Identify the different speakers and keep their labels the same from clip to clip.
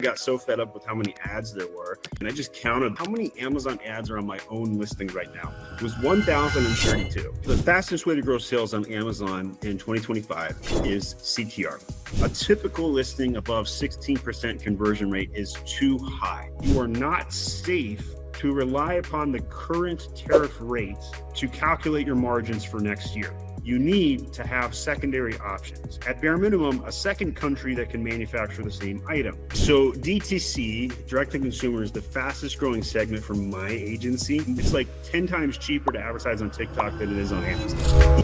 Speaker 1: got so fed up with how many ads there were, and I just counted how many Amazon ads are on my own listing right now. It was 1,032. The fastest way to grow sales on Amazon in 2025 is CTR. A typical listing above 16% conversion rate is too high. You are not safe to rely upon the current tariff rates to calculate your margins for next year. You need to have secondary options. At bare minimum, a second country that can manufacture the same item. So DTC, direct to consumer, is the fastest growing segment for my agency. It's like 10 times cheaper to advertise on TikTok than it is on Amazon.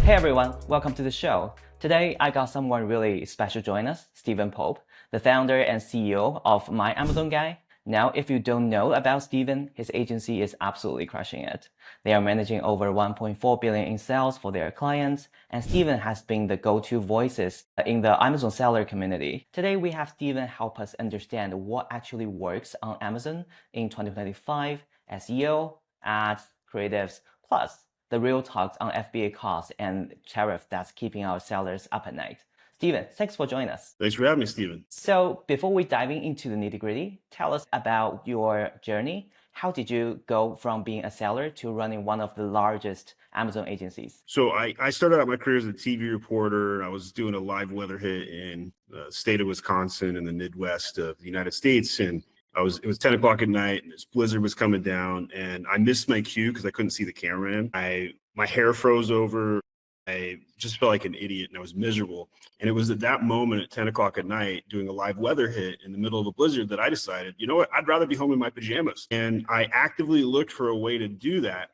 Speaker 2: Hey everyone, welcome to the show. Today, I got someone really special join us, Stephen Pope, the founder and CEO of My Amazon Guy. Now, if you don't know about Stephen, his agency is absolutely crushing it. They are managing over 1.4 billion in sales for their clients, and Stephen has been the go-to voices in the Amazon seller community. Today, we have Stephen help us understand what actually works on Amazon in 2025, SEO, ads, creatives, plus the real talks on FBA costs and tariff that's keeping our sellers up at night. Stephen, thanks for joining us.
Speaker 1: Thanks for having me, Stephen.
Speaker 2: So before we diving into the nitty-gritty, tell us about your journey. How did you go from being a seller to running one of the largest Amazon agencies?
Speaker 1: So I started out my career as a TV reporter. I was doing a live weather hit in the state of Wisconsin in the Midwest of the United States. And it was 10 o'clock at night and this blizzard was coming down and I missed my cue because I couldn't see the cameraman. My hair froze over. I just felt like an idiot and I was miserable. And it was at that moment at 10 o'clock at night doing a live weather hit in the middle of a blizzard that I decided, you know what, I'd rather be home in my pajamas. And I actively looked for a way to do that.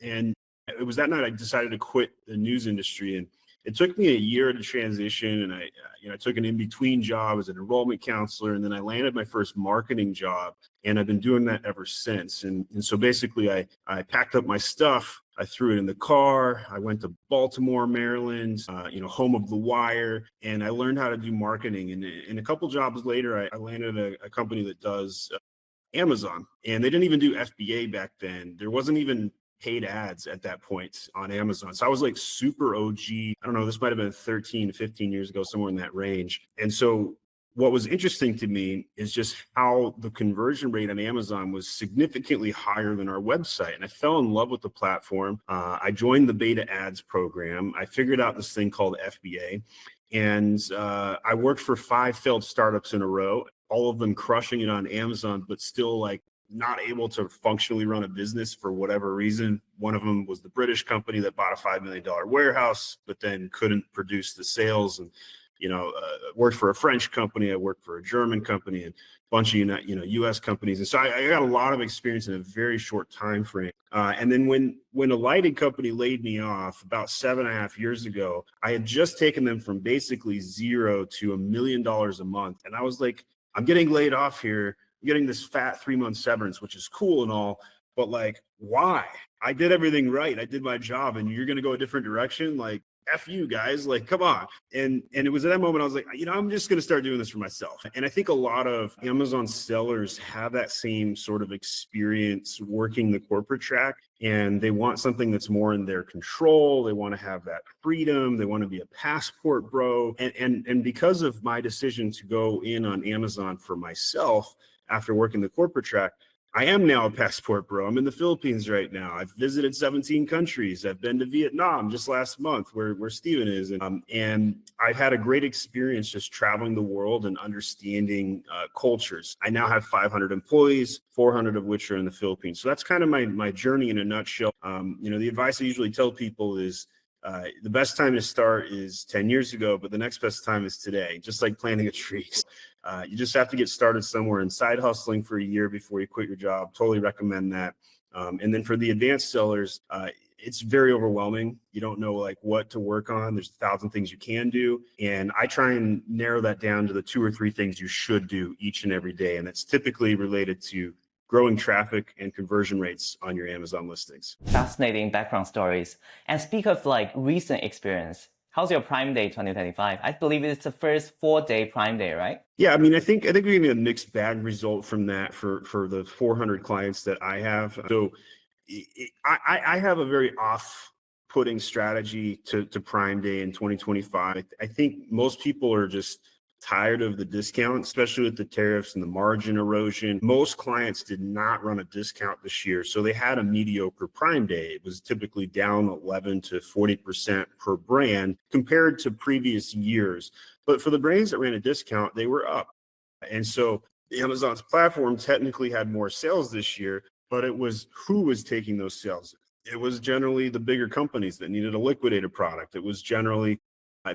Speaker 1: And it was that night I decided to quit the news industry. And it took me a year to transition. And I took an in-between job as an enrollment counselor. And then I landed my first marketing job. And I've been doing that ever since. And so basically I packed up my stuff. I threw it in the car. I went to Baltimore, Maryland, home of The Wire, and I learned how to do marketing. And a couple jobs later, I landed a company that does Amazon, and they didn't even do FBA back then. There wasn't even paid ads at that point on Amazon. So I was like super OG. I don't know, this might've been 13, 15 years ago, somewhere in that range. And so what was interesting to me is just how the conversion rate on Amazon was significantly higher than our website. And I fell in love with the platform. I joined the beta ads program. I figured out this thing called FBA. And I worked for 5 failed startups in a row, all of them crushing it on Amazon, but still like not able to functionally run a business for whatever reason. One of them was the British company that bought a $5 million warehouse, but then couldn't produce the sales. And worked for a French company. I worked for a German company and a bunch of U.S. companies. And so I got a lot of experience in a very short time frame. And then when a lighting company laid me off about 7.5 years ago, I had just taken them from basically zero to $1 million a month. And I was like, I'm getting laid off here. I'm getting this fat 3-month severance, which is cool and all, but like, why? I did everything right. I did my job and you're going to go a different direction. Like, F you guys, like, come on. And it was at that moment I was like, I'm just going to start doing this for myself. And I think a lot of Amazon sellers have that same sort of experience working the corporate track, and they want something that's more in their control. They want to have that freedom. They want to be a passport bro. And because of my decision to go in on Amazon for myself after working the corporate track, I am now a passport bro. I'm in the Philippines right now. I've visited 17 countries. I've been to Vietnam just last month where Stephen is. And I've had a great experience just traveling the world and understanding cultures. I now have 500 employees, 400 of which are in the Philippines. So that's kind of my journey in a nutshell. The advice I usually tell people is the best time to start is 10 years ago, but the next best time is today, just like planting a tree. You just have to get started somewhere and side hustling for a year before you quit your job. Totally recommend that. And then for the advanced sellers, it's very overwhelming. You don't know like what to work on. There's 1,000 things you can do. And I try and narrow that down to the 2 or 3 things you should do each and every day. And that's typically related to growing traffic and conversion rates on your Amazon listings.
Speaker 2: Fascinating background stories. And speak of like recent experience, how's your Prime Day 2025? I believe it's the first 4-day Prime Day, right?
Speaker 1: Yeah, I mean, I think we're getting a mixed bag result from that for the 400 clients that I have. So I have a very off putting strategy to Prime Day in 2025. I think most people are just tired of the discount, especially with the tariffs and the margin erosion. Most clients did not run a discount this year, so they had a mediocre Prime Day. It was typically down 11 to 40% per brand compared to previous years. But for the brands that ran a discount, they were up. And so Amazon's platform technically had more sales this year, but it was who was taking those sales. It was generally the bigger companies that needed a liquidated product. It was generally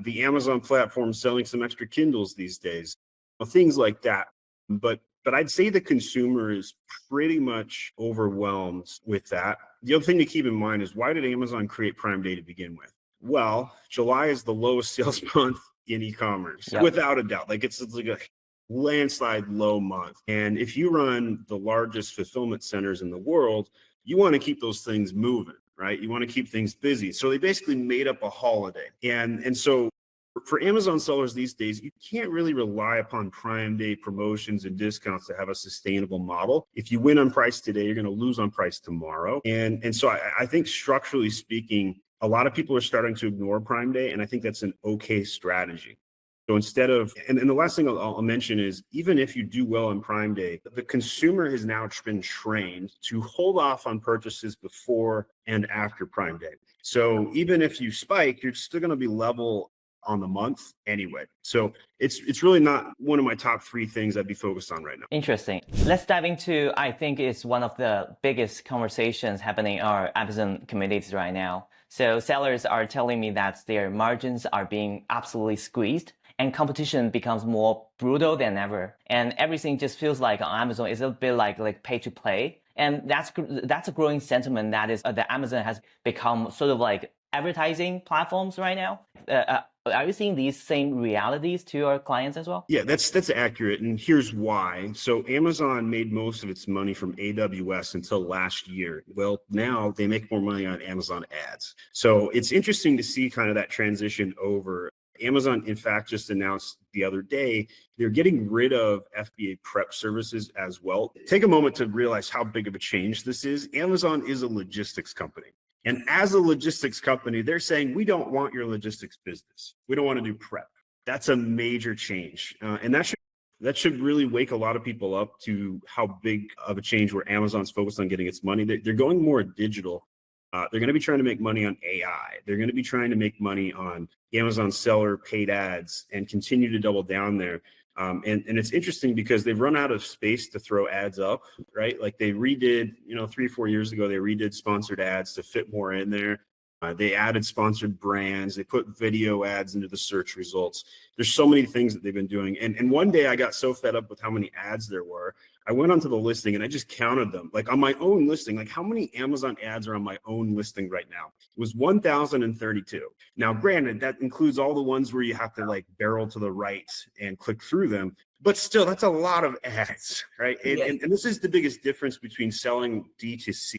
Speaker 1: the Amazon platform selling some extra Kindles these days, things like that. But I'd say the consumer is pretty much overwhelmed with that. The other thing to keep in mind is, why did Amazon create Prime Day to begin with? Well, July is the lowest sales month in e-commerce, without a doubt. Like it's like a landslide low month. And if you run the largest fulfillment centers in the world, you want to keep those things moving, right? You want to keep things busy. So they basically made up a holiday. And so for Amazon sellers these days, you can't really rely upon Prime Day promotions and discounts to have a sustainable model. If you win on price today, you're going to lose on price tomorrow. And so I think structurally speaking, a lot of people are starting to ignore Prime Day, and I think that's an okay strategy. So instead of, and the last thing I'll mention is, even if you do well on Prime Day, the consumer has now been trained to hold off on purchases before and after Prime Day. So even if you spike, you're still going to be level on the month anyway. So it's really not one of my top 3 things I'd be focused on right now.
Speaker 2: Interesting. Let's dive into, I think it's one of the biggest conversations happening in our Amazon communities right now. So sellers are telling me that their margins are being absolutely squeezed, and competition becomes more brutal than ever. And everything just feels like on Amazon is a bit like pay to play. And that's a growing sentiment that is that Amazon has become sort of like advertising platforms right now. Are you seeing these same realities to your clients as well?
Speaker 1: Yeah, that's accurate. And here's why. So Amazon made most of its money from AWS until last year. Well, now they make more money on Amazon ads. So it's interesting to see kind of that transition over. Amazon, in fact, just announced the other day, they're getting rid of FBA prep services as well. Take a moment to realize how big of a change this is. Amazon is a logistics company. And as a logistics company, they're saying, we don't want your logistics business. We don't want to do prep. That's a major change. And that should really wake a lot of people up to how big of a change where Amazon's focused on getting its money. They're going more digital. They're going to be trying to make money on AI. They're going to be trying to make money on Amazon seller paid ads and continue to double down there. And it's interesting because they've run out of space to throw ads up, right? Like they redid, 3-4 years ago, they redid sponsored ads to fit more in there. They added sponsored brands. They put video ads into the search results. There's so many things that they've been doing. And one day I got so fed up with how many ads there were. I went onto the listing and I just counted them. Like on my own listing, like how many Amazon ads are on my own listing right now? It was 1,032. Now, granted, that includes all the ones where you have to like barrel to the right and click through them. But still, that's a lot of ads, right? And this is the biggest difference between selling D2C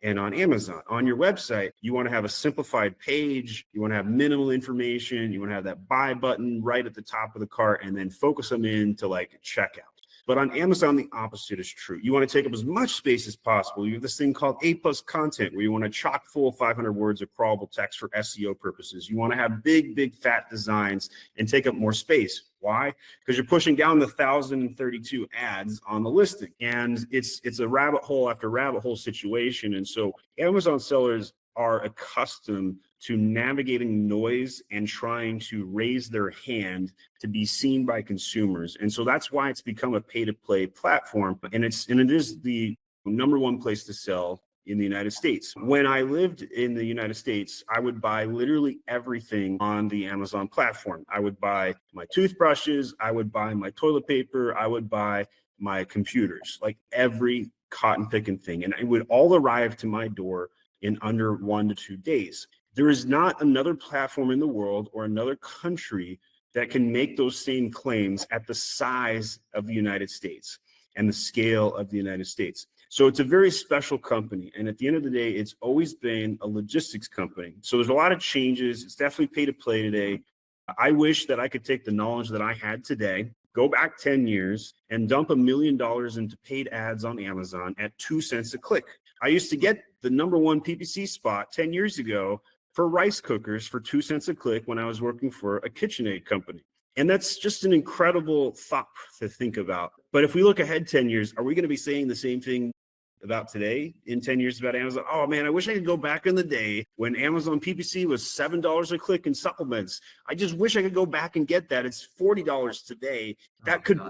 Speaker 1: and on Amazon. On your website, you want to have a simplified page. You want to have minimal information. You want to have that buy button right at the top of the cart and then focus them into like checkout. But on Amazon, the opposite is true. You want to take up as much space as possible. You have this thing called A+ content where you want to chock full 500 words of crawlable text for SEO purposes. You want to have big, fat designs and take up more space. Why? Because you're pushing down the 1,032 ads on the listing. And it's a rabbit hole after rabbit hole situation. And so Amazon sellers are accustomed to navigating noise and trying to raise their hand to be seen by consumers. And so that's why it's become a pay-to-play platform. And it is the number one place to sell in the United States. When I lived in the United States, I would buy literally everything on the Amazon platform. I would buy my toothbrushes, I would buy my toilet paper, I would buy my computers, like every cotton picking thing. And it would all arrive to my door in under 1 to 2 days. There is not another platform in the world or another country that can make those same claims at the size of the United States and the scale of the United States. So it's a very special company. And at the end of the day, it's always been a logistics company. So there's a lot of changes. It's definitely pay to play today. I wish that I could take the knowledge that I had today, go back 10 years and dump $1 million into paid ads on Amazon at 2 cents a click. I used to get the number one PPC spot 10 years ago for rice cookers for 2 cents a click when I was working for a KitchenAid company. And that's just an incredible thought to think about. But if we look ahead 10 years, are we going to be saying the same thing about today in 10 years about Amazon? Oh man, I wish I could go back in the day when Amazon PPC was $7 a click in supplements. I just wish I could go back and get that. It's $40 today. That could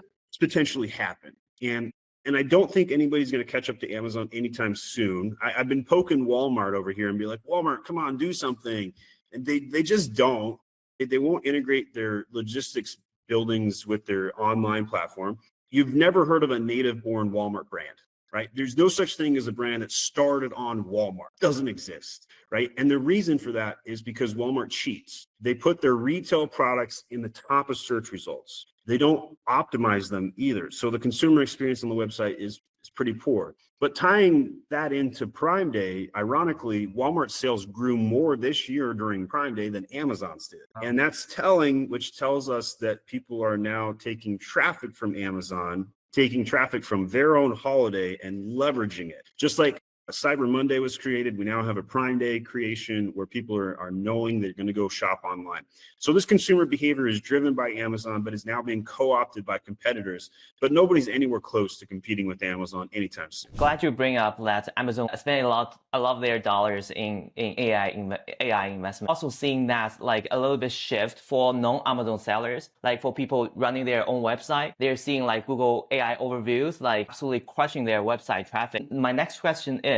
Speaker 1: potentially happen. And I don't think anybody's going to catch up to Amazon anytime soon. I've been poking Walmart over here and be like, Walmart, come on, do something. And they just don't. They won't integrate their logistics buildings with their online platform. You've never heard of a native-born Walmart brand, right? There's no such thing as a brand that started on Walmart. It doesn't exist, right? And the reason for that is because Walmart cheats. They put their retail products in the top of search results. They don't optimize them either. So the consumer experience on the website is pretty poor. But tying that into Prime Day, ironically, Walmart sales grew more this year during Prime Day than Amazon's did. And that's telling, which tells us that people are now taking traffic from Amazon, taking traffic from their own holiday and leveraging it. Just like Cyber Monday was created, we now have a Prime Day creation where people are knowing they're going to go shop online. So this consumer behavior is driven by Amazon, but is now being co-opted by competitors. But nobody's anywhere close to competing with Amazon anytime soon.
Speaker 2: Glad you bring up that Amazon spending a lot of their dollars in AI investment. Also seeing that like a little bit shift for non-Amazon sellers, like for people running their own website, they're seeing like Google AI overviews, like absolutely crushing their website traffic. My next question is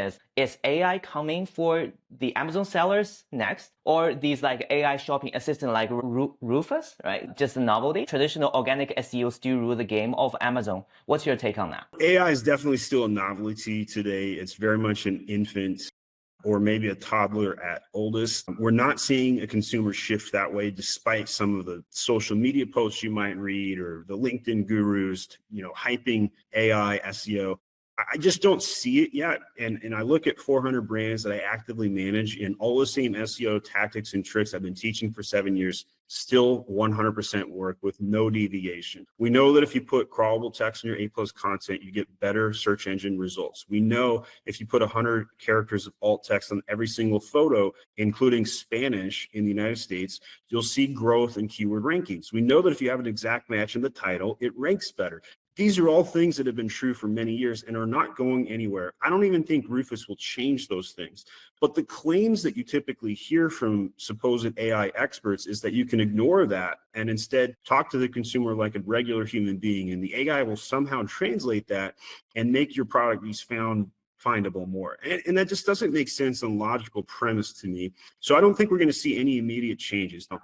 Speaker 2: AI coming for the Amazon sellers next? Or these like AI shopping assistant like Rufus, right? Just a novelty? Traditional organic SEO still rule the game of Amazon. What's your take on that?
Speaker 1: AI is definitely still a novelty today. It's very much an infant or maybe a toddler at oldest. We're not seeing a consumer shift that way, despite some of the social media posts you might read or the LinkedIn gurus, hyping AI SEO. I just don't see it yet. And I look at 400 brands that I actively manage, and all the same SEO tactics and tricks I've been teaching for 7 years still 100% work with no deviation. We know that if you put crawlable text in your A+ content, you get better search engine results. We know if you put 100 characters of alt text on every single photo, including Spanish in the United States, you'll see growth in keyword rankings. We know that if you have an exact match in the title, it ranks better. These are all things that have been true for many years and are not going anywhere. I don't even think Rufus will change those things. But the claims that you typically hear from supposed AI experts is that you can ignore that and instead talk to the consumer like a regular human being. And the AI will somehow translate that and make your product be findable more. And that just doesn't make sense and logical premise to me. So I don't think we're going to see any immediate changes. Now,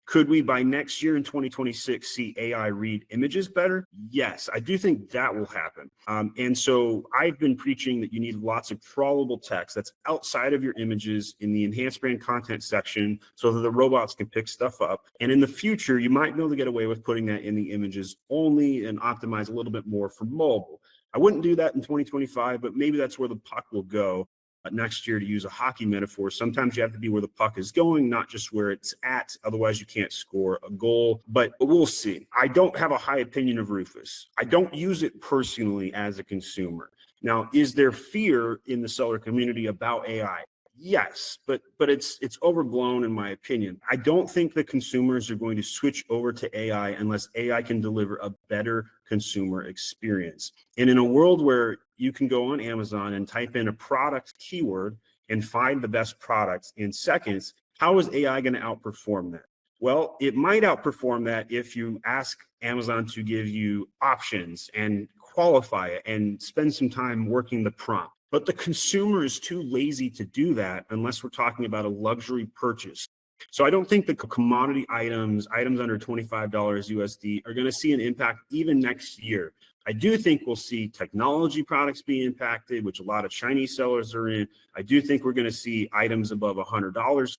Speaker 1: could we by next year in 2026 see AI read images better? Yes, I do think that will happen. And so I've been preaching that you need lots of crawlable text that's outside of your images in the enhanced brand content section so that the robots can pick stuff up. And in the future, you might be able to get away with putting that in the images only and optimize a little bit more for mobile. I wouldn't do that in 2025, but maybe that's where the puck will go. Next year, to use a hockey metaphor, sometimes you have to be where the puck is going, not just where it's at. Otherwise, you can't score a goal. But we'll see. I don't have a high opinion of Rufus. I don't use it personally as a consumer. Now, is there fear in the seller community about AI? Yes, but it's overblown in my opinion. I don't think the consumers are going to switch over to AI unless AI can deliver a better consumer experience. And in a world where you can go on Amazon and type in a product keyword and find the best products in seconds, how is AI going to outperform that? Well, it might outperform that if you ask Amazon to give you options and qualify it and spend some time working the prompt. But the consumer is too lazy to do that unless we're talking about a luxury purchase. So I don't think the commodity items under $25 USD are going to see an impact even next year. I do think we'll see technology products be impacted, which a lot of Chinese sellers are in. I do think we're going to see items above $100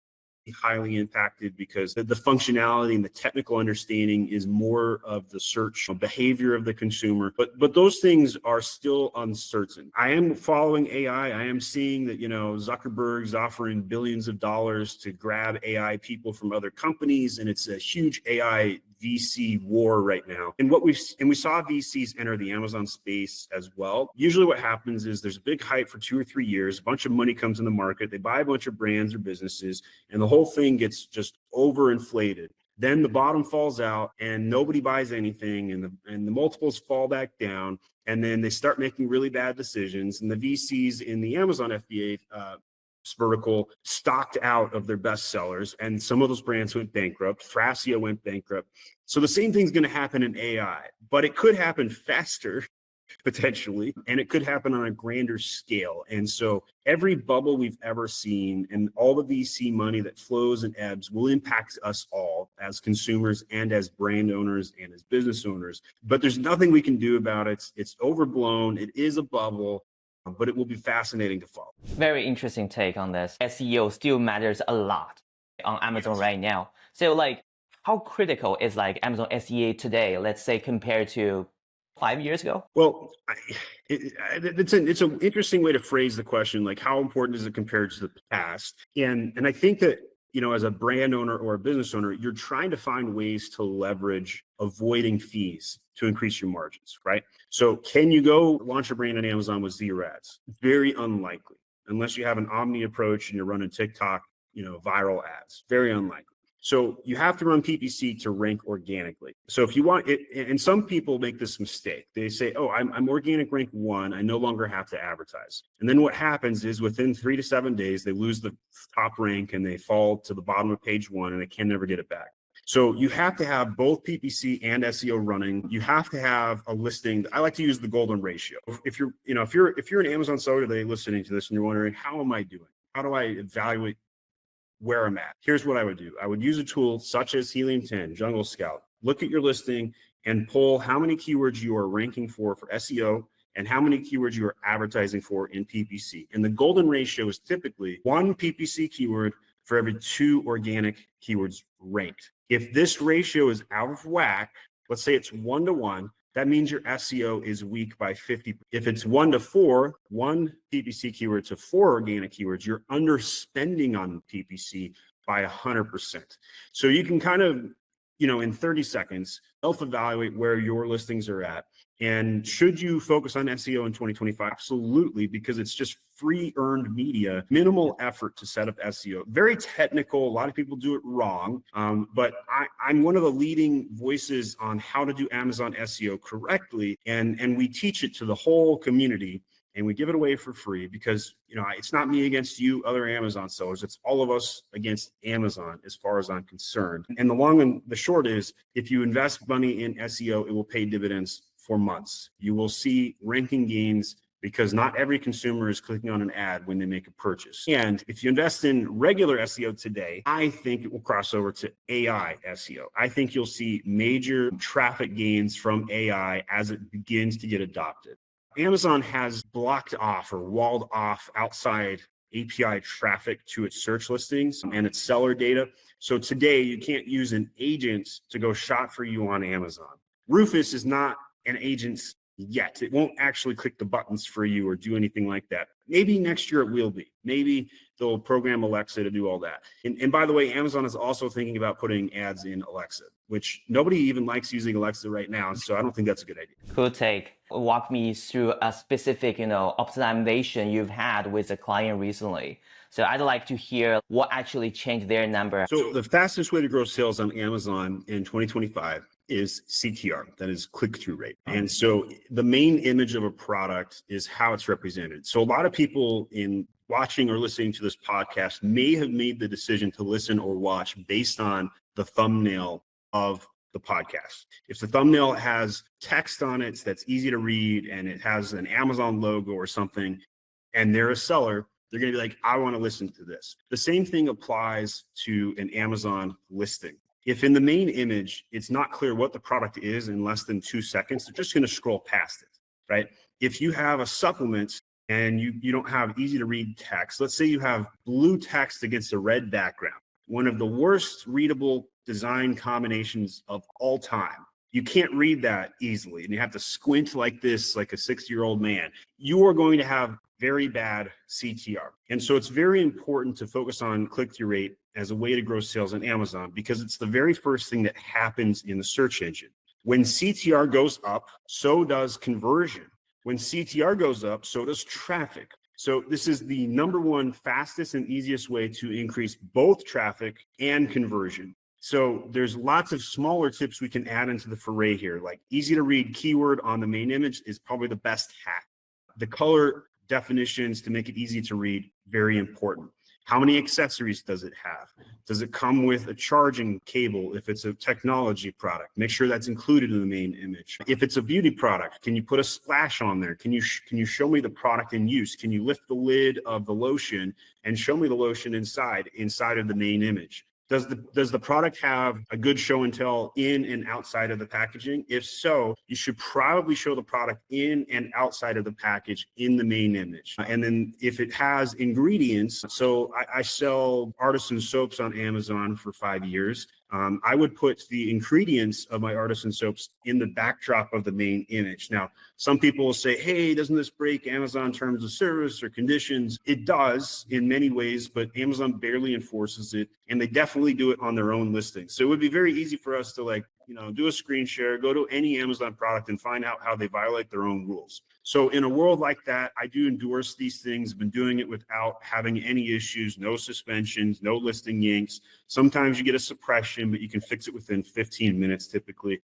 Speaker 1: highly impacted because the functionality and the technical understanding is more of the search behavior of the consumer. But those things are still uncertain. I am following AI. I am seeing that, Zuckerberg's offering billions of dollars to grab AI people from other companies, and it's a huge AI VC war right now. And we saw VCs enter the Amazon space as well. Usually what happens is there's a big hype for 2 or 3 years, a bunch of money comes in the market, they buy a bunch of brands or businesses, and the whole whole thing gets just overinflated. Then the bottom falls out and nobody buys anything, and the multiples fall back down, and then they start making really bad decisions. And the VCs in the Amazon FBA vertical stocked out of their best sellers, and some of those brands went bankrupt. Thrasio went bankrupt. So the same thing's going to happen in AI, but it could happen faster potentially, and it could happen on a grander scale. And so every bubble we've ever seen and all the VC money that flows and ebbs will impact us all as consumers and as brand owners and as business owners. But there's nothing we can do about it. It's overblown. It is a bubble, but it will be fascinating to follow.
Speaker 2: Very interesting take on this. SEO still matters a lot on Amazon right now. So like, how critical is like Amazon SEA today, let's say compared to 5 years ago?
Speaker 1: Well, it's an interesting way to phrase the question, like how important is it compared to the past? And I think that, as a brand owner or a business owner, you're trying to find ways to leverage avoiding fees to increase your margins, right? So can you go launch a brand on Amazon with zero ads? Very unlikely, unless you have an omni approach and you're running TikTok, viral ads. Very unlikely. So you have to run PPC to rank organically. So if you want it, and some people make this mistake, they say, oh, I'm organic rank 1. I no longer have to advertise. And then what happens is within 3 to 7 days, they lose the top rank and they fall to the bottom of page 1 and they can never get it back. So you have to have both PPC and SEO running. You have to have a listing. I like to use the golden ratio. If you're an Amazon seller today listening to this and you're wondering, how am I doing? How do I evaluate where I'm at? Here's what I would do. I would use a tool such as Helium 10, Jungle Scout. Look at your listing and pull how many keywords you are ranking for SEO and how many keywords you are advertising for in PPC. And the golden ratio is typically 1 PPC keyword for every 2 organic keywords ranked. If this ratio is out of whack, let's say it's 1-to-1, that means your SEO is weak by 50. If it's 1-to-4, 1 PPC keyword to 4 organic keywords, you're underspending on PPC by 100%. So you can kind of, in 30 seconds, self-evaluate where your listings are at. And should you focus on SEO in 2025? Absolutely, because it's just free earned media, minimal effort to set up SEO. Very technical. A lot of people do it wrong. But I'm one of the leading voices on how to do Amazon SEO correctly. And we teach it to the whole community. And we give it away for free because, it's not me against you, other Amazon sellers. It's all of us against Amazon as far as I'm concerned. And the long and the short is, if you invest money in SEO, it will pay dividends for months. You will see ranking gains because not every consumer is clicking on an ad when they make a purchase. And if you invest in regular SEO today, I think it will cross over to AI SEO. I think you'll see major traffic gains from AI as it begins to get adopted. Amazon has blocked off or walled off outside API traffic to its search listings and its seller data. So today you can't use an agent to go shop for you on Amazon. Rufus is not an agent yet. It won't actually click the buttons for you or do anything like that. Maybe next year it will be. Maybe they'll program Alexa to do all that. And by the way, Amazon is also thinking about putting ads in Alexa, which nobody even likes using Alexa right now. So I don't think that's a good idea.
Speaker 2: Cool take. Walk me through a specific, optimization you've had with a client recently. So I'd like to hear what actually changed their number.
Speaker 1: So the fastest way to grow sales on Amazon in 2025 is CTR, that is click-through rate. And so the main image of a product is how it's represented. So a lot of people in watching or listening to this podcast may have made the decision to listen or watch based on the thumbnail of the podcast. If the thumbnail has text on it that's easy to read and it has an Amazon logo or something, and they're a seller, they're going to be like, I want to listen to this. The same thing applies to an Amazon listing. If in the main image, it's not clear what the product is in less than 2 seconds, they're just going to scroll past it, right? If you have a supplement and you don't have easy to read text, let's say you have blue text against a red background, one of the worst readable design combinations of all time. You can't read that easily, and you have to squint like this, like a 60-year-old man. You are going to have very bad CTR. And so it's very important to focus on click-through rate as a way to grow sales on Amazon, because it's the very first thing that happens in the search engine. When CTR goes up, so does conversion. When CTR goes up, so does traffic. So this is the number one fastest and easiest way to increase both traffic and conversion. So there's lots of smaller tips we can add into the foray here. Like easy to read keyword on the main image is probably the best hack. The color definitions to make it easy to read, very important. How many accessories does it have? Does it come with a charging cable if it's a technology product? Make sure that's included in the main image. If it's a beauty product, can you put a splash on there? Can you show me the product in use? Can you lift the lid of the lotion and show me the lotion inside of the main image? Does the product have a good show and tell in and outside of the packaging? If so, you should probably show the product in and outside of the package in the main image. And then if it has ingredients, so I sell artisan soaps on Amazon for 5 years. I would put the ingredients of my artisan soaps in the backdrop of the main image. Now, some people will say, hey, doesn't this break Amazon terms of service or conditions? It does in many ways, but Amazon barely enforces it, and they definitely do it on their own listing. So it would be very easy for us to do a screen share, go to any Amazon product and find out how they violate their own rules. So in a world like that, I do endorse these things. I've been doing it without having any issues, no suspensions, no listing yanks. Sometimes you get a suppression, but you can fix it within 15 minutes typically.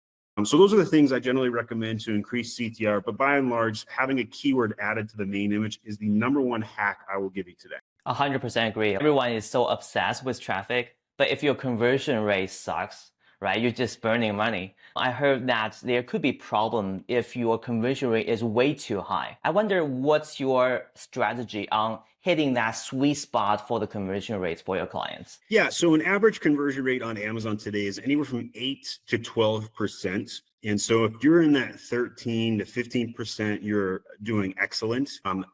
Speaker 1: So those are the things I generally recommend to increase CTR. But by and large, having a keyword added to the main image is the number one hack I will give you today.
Speaker 2: 100% agree. Everyone is so obsessed with traffic, but if your conversion rate sucks, right, you're just burning money. I heard that there could be problem if your conversion rate is way too high. I wonder what's your strategy on hitting that sweet spot for the conversion rates for your clients?
Speaker 1: Yeah, so an average conversion rate on Amazon today is anywhere from 8 to 12%. And so if you're in that 13 to 15%, you're doing excellent.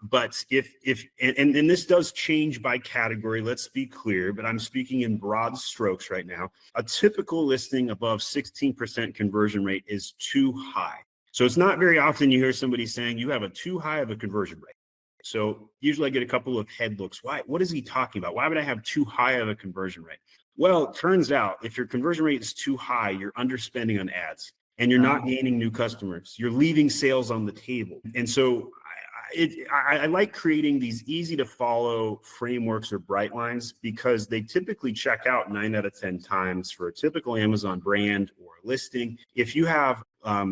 Speaker 1: But if this does change by category, let's be clear, but I'm speaking in broad strokes right now. A typical listing above 16% conversion rate is too high. So it's not very often you hear somebody saying you have a too high of a conversion rate. So usually I get a couple of head looks. Why? What is he talking about? Why would I have too high of a conversion rate? Well, it turns out if your conversion rate is too high, you're underspending on ads and you're not gaining new customers. You're leaving sales on the table. And so I like creating these easy to follow frameworks or bright lines because they typically check out 9 out of 10 times for a typical Amazon brand or listing. If you have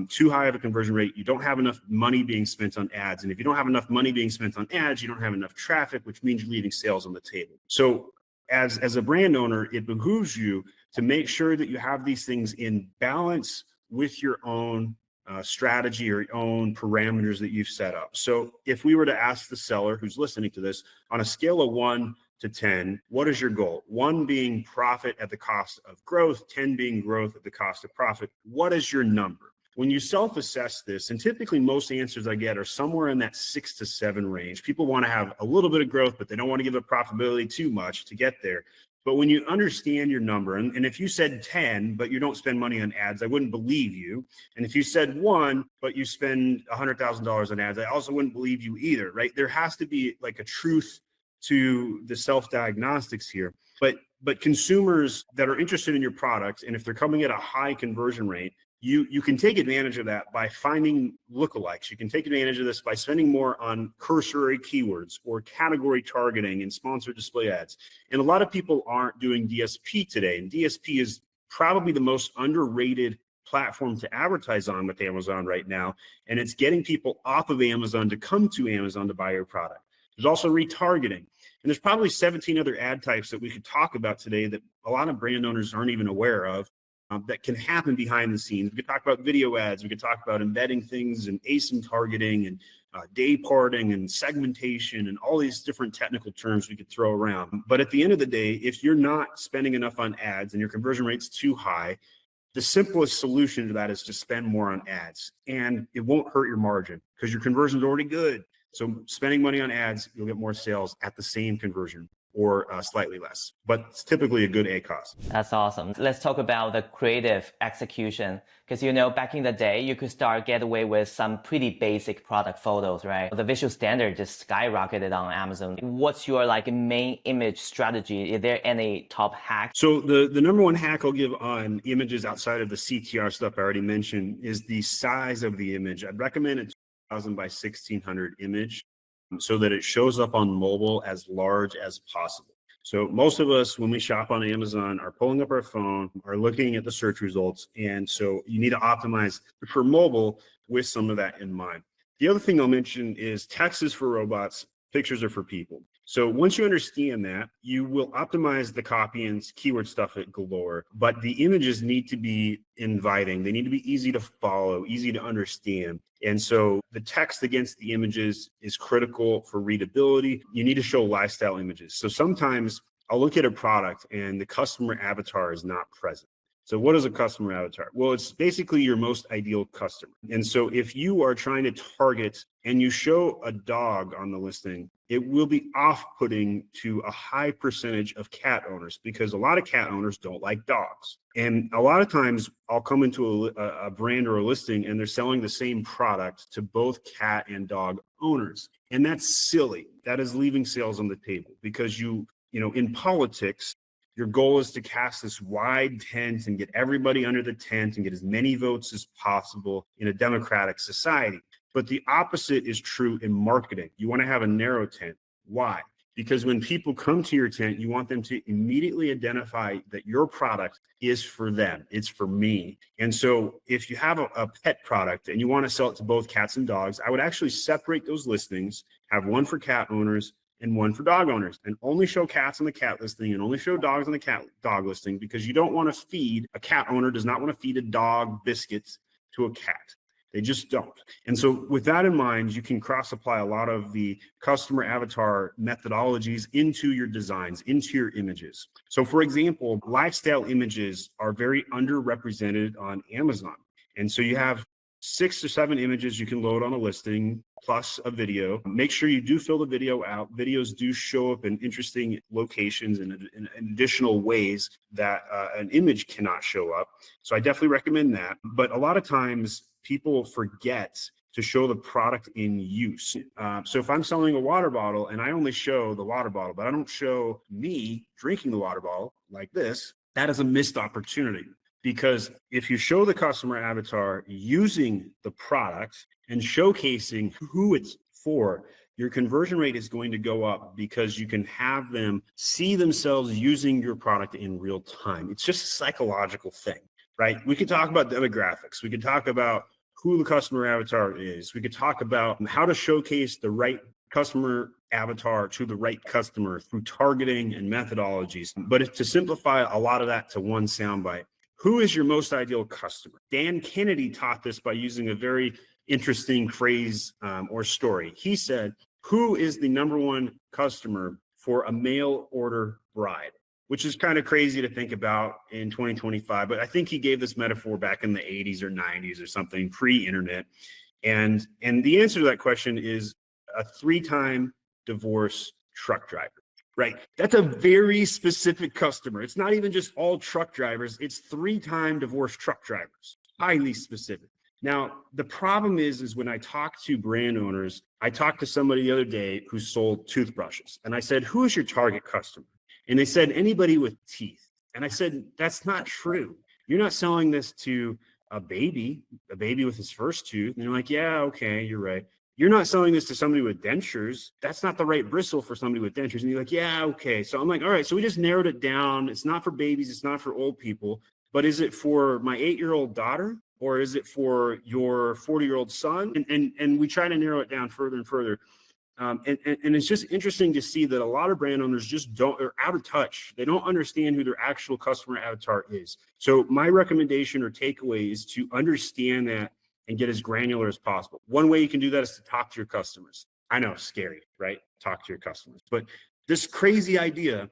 Speaker 1: too high of a conversion rate, you don't have enough money being spent on ads. And if you don't have enough money being spent on ads, you don't have enough traffic, which means you're leaving sales on the table. So as a brand owner, it behooves you to make sure that you have these things in balance with your own strategy or your own parameters that you've set up. So if we were to ask the seller who's listening to this on a scale of 1 to 10, what is your goal? 1 being profit at the cost of growth, 10 being growth at the cost of profit. What is your number? When you self-assess this, and typically most answers I get are somewhere in that 6 to 7 range. People want to have a little bit of growth, but they don't want to give up profitability too much to get there. But when you understand your number, and if you said 10, but you don't spend money on ads, I wouldn't believe you. And if you said 1, but you spend $100,000 on ads, I also wouldn't believe you either, right? There has to be like a truth to the self-diagnostics here. But consumers that are interested in your products, and if they're coming at a high conversion rate, you can take advantage of that by finding lookalikes. You can take advantage of this by spending more on cursory keywords or category targeting and sponsored display ads. And a lot of people aren't doing DSP today. And DSP is probably the most underrated platform to advertise on with Amazon right now. And it's getting people off of Amazon to come to Amazon to buy your product. There's also retargeting. And there's probably 17 other ad types that we could talk about today that a lot of brand owners aren't even aware of. That can happen behind the scenes. We could talk about video ads. We could talk about embedding things and ASIN targeting and day parting and segmentation and all these different technical terms we could throw around. But at the end of the day, if you're not spending enough on ads and your conversion rate's too high, the simplest solution to that is to spend more on ads. And it won't hurt your margin because your conversion's already good. So spending money on ads, you'll get more sales at the same conversion or slightly less, but it's typically a good ACoS.
Speaker 2: That's awesome. Let's talk about the creative execution. Because, back in the day, you could get away with some pretty basic product photos, right? The visual standard just skyrocketed on Amazon. What's your main image strategy? Is there any top hack?
Speaker 1: So the number one hack I'll give on images outside of the CTR stuff I already mentioned is the size of the image. I'd recommend a 2000 by 1600 image. so that it shows up on mobile as large as possible. So most of us, when we shop on Amazon, are pulling up our phone, are looking at the search results. And so you need to optimize for mobile with some of that in mind. The other thing I'll mention is text is for robots, pictures are for people. So once you understand that, you will optimize the copy and keyword stuff at galore, but the images need to be inviting. They need to be easy to follow, easy to understand. And so the text against the images is critical for readability. You need to show lifestyle images. So sometimes I'll look at a product and the customer avatar is not present. So what is a customer avatar? Well, it's basically your most ideal customer. And so if you are trying to target and you show a dog on the listing, it will be off-putting to a high percentage of cat owners because a lot of cat owners don't like dogs. And a lot of times I'll come into a brand or a listing and they're selling the same product to both cat and dog owners. And that's silly. That is leaving sales on the table because you know, in politics, your goal is to cast this wide tent and get everybody under the tent and get as many votes as possible in a democratic society. But the opposite is true in marketing. You want to have a narrow tent. Why? Because when people come to your tent, you want them to immediately identify that your product is for them. It's for me. And so if you have a pet product and you want to sell it to both cats and dogs, I would actually separate those listings, have one for cat owners and one for dog owners, and only show cats on the cat listing and only show dogs on the dog listing because you don't want to feed, a cat owner does not want to feed a dog biscuits to a cat. They just don't. And so with that in mind, you can cross-apply a lot of the customer avatar methodologies into your designs, into your images. So for example, lifestyle images are very underrepresented on Amazon. And so you have 6 or 7 images you can load on a listing plus a video. Make sure you do fill the video out. Videos do show up in interesting locations and in additional ways that an image cannot show up. So I definitely recommend that. But a lot of times people forget to show the product in use. So if I'm selling a water bottle and I only show the water bottle, but I don't show me drinking the water bottle like this, that is a missed opportunity. Because if you show the customer avatar using the product and showcasing who it's for, your conversion rate is going to go up because you can have them see themselves using your product in real time. It's just a psychological thing, right? We could talk about demographics. We could talk about who the customer avatar is. We could talk about how to showcase the right customer avatar to the right customer through targeting and methodologies. But to simplify a lot of that to one soundbite, who is your most ideal customer? Dan Kennedy taught this by using a very interesting phrase or story. He said, who is the number one customer for a mail order bride? Which is kind of crazy to think about in 2025. But I think he gave this metaphor back in the 80s or 90s or something, pre-internet. And the answer to that question is a 3-time divorce truck driver. Right. That's a very specific customer. It's not even just all truck drivers. It's 3-time divorced truck drivers. Highly specific. Now, the problem is when I talk to brand owners, I talked to somebody the other day who sold toothbrushes. And I said, who is your target customer? And they said, anybody with teeth. And I said, that's not true. You're not selling this to a baby with his first tooth. And they're like, yeah, okay, you're right. You're not selling this to somebody with dentures. That's not the right bristle for somebody with dentures. And you're like, yeah, okay. So I'm like, all right, so we just narrowed it down. It's not for babies. It's not for old people. But is it for my 8-year-old daughter? Or is it for your 40-year-old son? And we try to narrow it down further and further. And it's just interesting to see that a lot of brand owners just are out of touch. They don't understand who their actual customer avatar is. So my recommendation or takeaway is to understand that and get as granular as possible. One way you can do that is to talk to your customers. I know, scary, right? Talk to your customers. But this crazy idea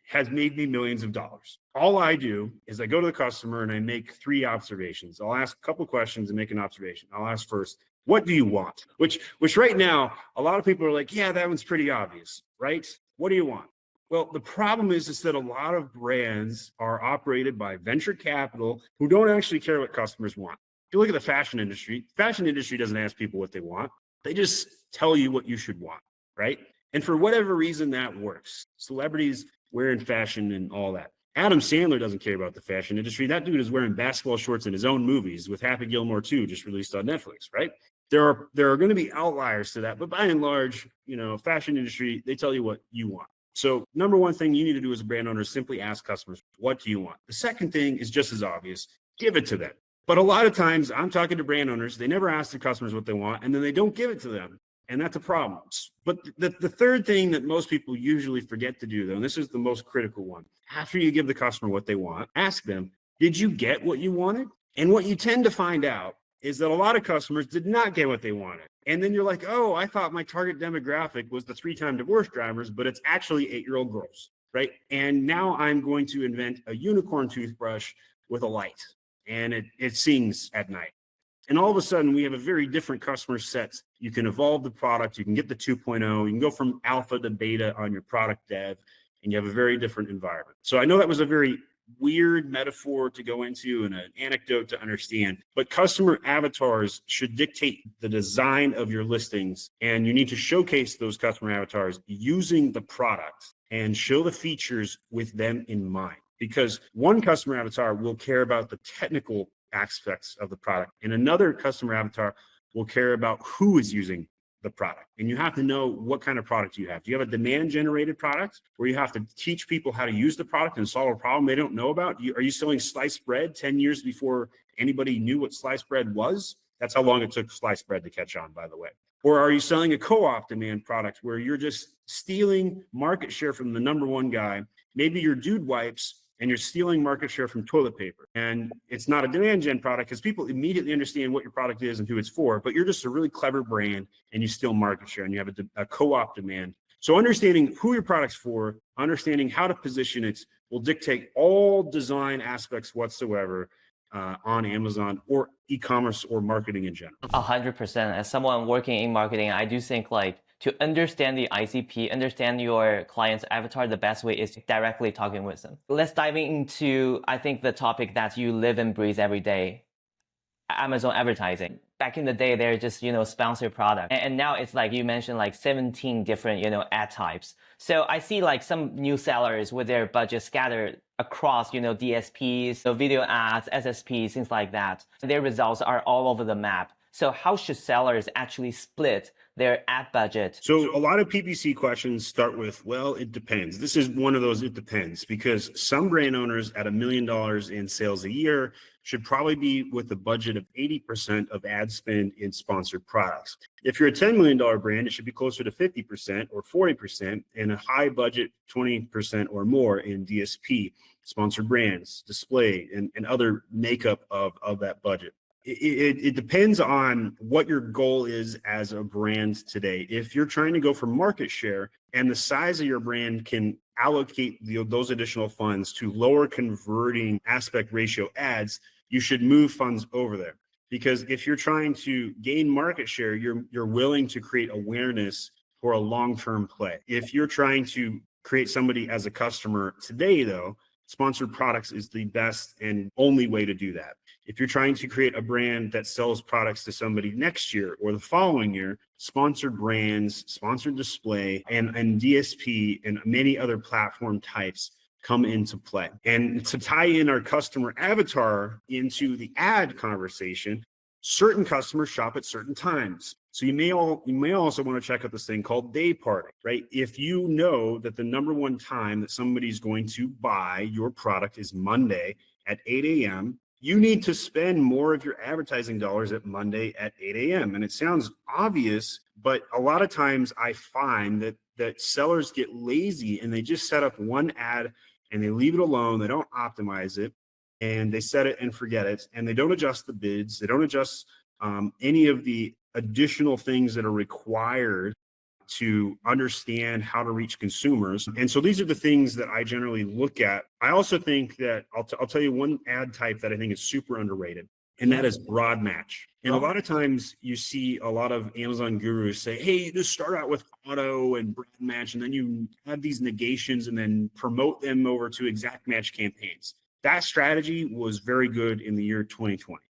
Speaker 1: has made me millions of dollars. All I do is I go to the customer and I make 3 observations. I'll ask a couple questions and make an observation. I'll ask first, what do you want? Which right now, a lot of people are like, yeah, that one's pretty obvious, right? What do you want? Well, the problem is that a lot of brands are operated by venture capital who don't actually care what customers want. If you look at the fashion industry doesn't ask people what they want. They just tell you what you should want, right? And for whatever reason, that works. Celebrities wearing fashion and all that. Adam Sandler doesn't care about the fashion industry. That dude is wearing basketball shorts in his own movies with Happy Gilmore 2 just released on Netflix, right? There are going to be outliers to that, but by and large, fashion industry, they tell you what you want. So number one thing you need to do as a brand owner is simply ask customers, what do you want? The second thing is just as obvious, give it to them. But a lot of times I'm talking to brand owners, they never ask their customers what they want, and then they don't give it to them. And that's a problem. But the third thing that most people usually forget to do, though, and this is the most critical one, after you give the customer what they want, ask them, did you get what you wanted? And what you tend to find out is that a lot of customers did not get what they wanted. And then you're like, oh, I thought my target demographic was the 3-time divorce drivers, but it's actually 8-year-old girls, right? And now I'm going to invent a unicorn toothbrush with a light, and it sings at night. And all of a sudden, we have a very different customer set. You can evolve the product. You can get the 2.0. You can go from alpha to beta on your product dev, and you have a very different environment. So I know that was a very weird metaphor to go into and an anecdote to understand, but customer avatars should dictate the design of your listings, and you need to showcase those customer avatars using the product and show the features with them in mind. Because one customer avatar will care about the technical aspects of the product, and another customer avatar will care about who is using the product. And you have to know what kind of product you have. Do you have a demand generated product where you have to teach people how to use the product and solve a problem they don't know about? Are you selling sliced bread 10 years before anybody knew what sliced bread was? That's how long it took sliced bread to catch on, by the way. Or are you selling a co-op demand product where you're just stealing market share from the number one guy? Maybe your dude wipes, and you're stealing market share from toilet paper. And it's not a demand gen product because people immediately understand what your product is and who it's for, but you're just a really clever brand and you steal market share and you have a co-op demand. So understanding who your product's for, understanding how to position it will dictate all design aspects whatsoever on Amazon or e-commerce or marketing in general.
Speaker 2: 100%. As someone working in marketing, I do think to understand the ICP, understand your client's avatar, the best way is directly talking with them. Let's dive into, I think, the topic that you live and breathe every day, Amazon advertising. Back in the day, they're just, sponsored product. And now it's like you mentioned, 17 different, ad types. So I see some new sellers with their budget scattered across, DSPs, video ads, SSPs, things like that. Their results are all over the map. So how should sellers actually split their ad budget?
Speaker 1: So a lot of PPC questions start with, well, it depends. This is one of those it depends, because some brand owners at $1 million in sales a year should probably be with a budget of 80% of ad spend in sponsored products. If you're a $10 million brand, it should be closer to 50% or 40%, and a high budget 20% or more in DSP, sponsored brands, display, and other makeup of that budget. It depends on what your goal is as a brand today. If you're trying to go for market share and the size of your brand can allocate those additional funds to lower converting aspect ratio ads, you should move funds over there. Because if you're trying to gain market share, you're willing to create awareness for a long-term play. If you're trying to create somebody as a customer today, though, sponsored products is the best and only way to do that. If you're trying to create a brand that sells products to somebody next year or the following year, sponsored brands, sponsored display, and DSP and many other platform types come into play. And to tie in our customer avatar into the ad conversation, certain customers shop at certain times. So you may also want to check out this thing called day parting, right? If you know that the number one time that somebody's going to buy your product is Monday at 8 a.m., you need to spend more of your advertising dollars at Monday at 8 a.m. And it sounds obvious, but a lot of times I find that sellers get lazy and they just set up one ad and they leave it alone. They don't optimize it and they set it and forget it. And they don't adjust the bids. They don't adjust any of the additional things that are required to understand how to reach consumers. And so these are the things that I generally look at. I also think that I'll tell you one ad type that I think is super underrated, and that is broad match. And a lot of times you see a lot of Amazon gurus say, hey, you just start out with auto and broad match, and then you have these negations and then promote them over to exact match campaigns. That strategy was very good in the year 2020.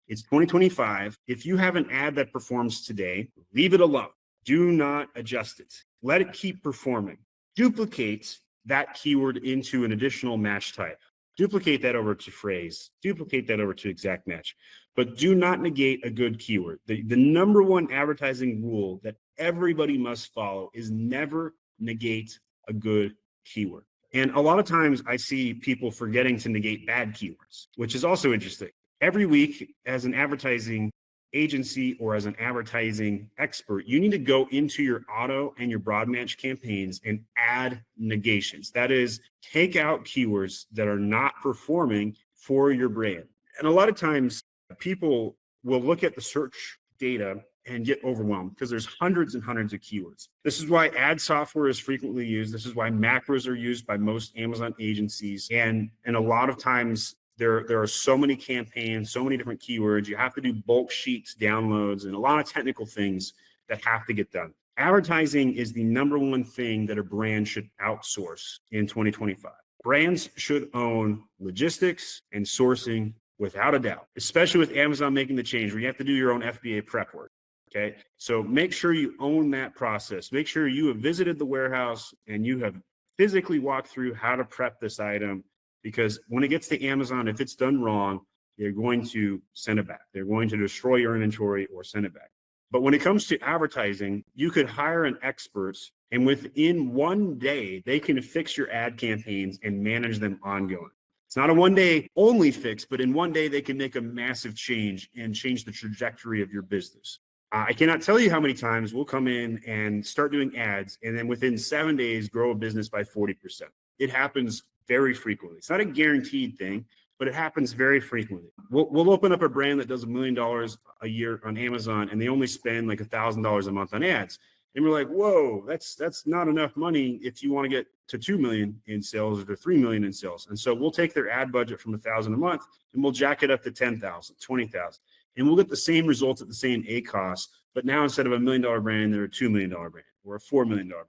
Speaker 1: It's 2025. If you have an ad that performs today, leave it alone. Do not adjust it. Let it keep performing. Duplicate that keyword into an additional match type. Duplicate that over to phrase, duplicate that over to exact match, but do not negate a good keyword. The number one advertising rule that everybody must follow is never negate a good keyword. And a lot of times I see people forgetting to negate bad keywords, which is also interesting. Every week as an advertising agency or as an advertising expert, you need to go into your auto and your broad match campaigns and add negations. That is, take out keywords that are not performing for your brand. And a lot of times people will look at the search data and get overwhelmed because there's hundreds and hundreds of keywords. This is why ad software is frequently used. This is why macros are used by most Amazon agencies. And a lot of times there are so many campaigns, so many different keywords. You have to do bulk sheets, downloads, and a lot of technical things that have to get done. Advertising is the number one thing that a brand should outsource in 2025. Brands should own logistics and sourcing without a doubt, especially with Amazon making the change where you have to do your own FBA prep work. Okay. So make sure you own that process. Make sure you have visited the warehouse and you have physically walked through how to prep this item, because when it gets to Amazon, if it's done wrong, they're going to send it back. They're going to destroy your inventory or send it back. But when it comes to advertising, you could hire an expert and within one day, they can fix your ad campaigns and manage them ongoing. It's not a one day only fix, but in one day, they can make a massive change and change the trajectory of your business. I cannot tell you how many times we'll come in and start doing ads and then within 7 days, grow a business by 40%. It happens very frequently. It's not a guaranteed thing, but it happens very frequently. We'll open up a brand that does $1 million a year on Amazon and they only spend like $1,000 a month on ads. And we're like, whoa, that's not enough money if you want to get to 2 million in sales or to 3 million in sales. And so we'll take their ad budget from $1,000 a month and we'll jack it up to 10,000, 20,000. And we'll get the same results at the same ACOS, but now instead of $1 million brand, they're a $2 million brand or a $4 million brand.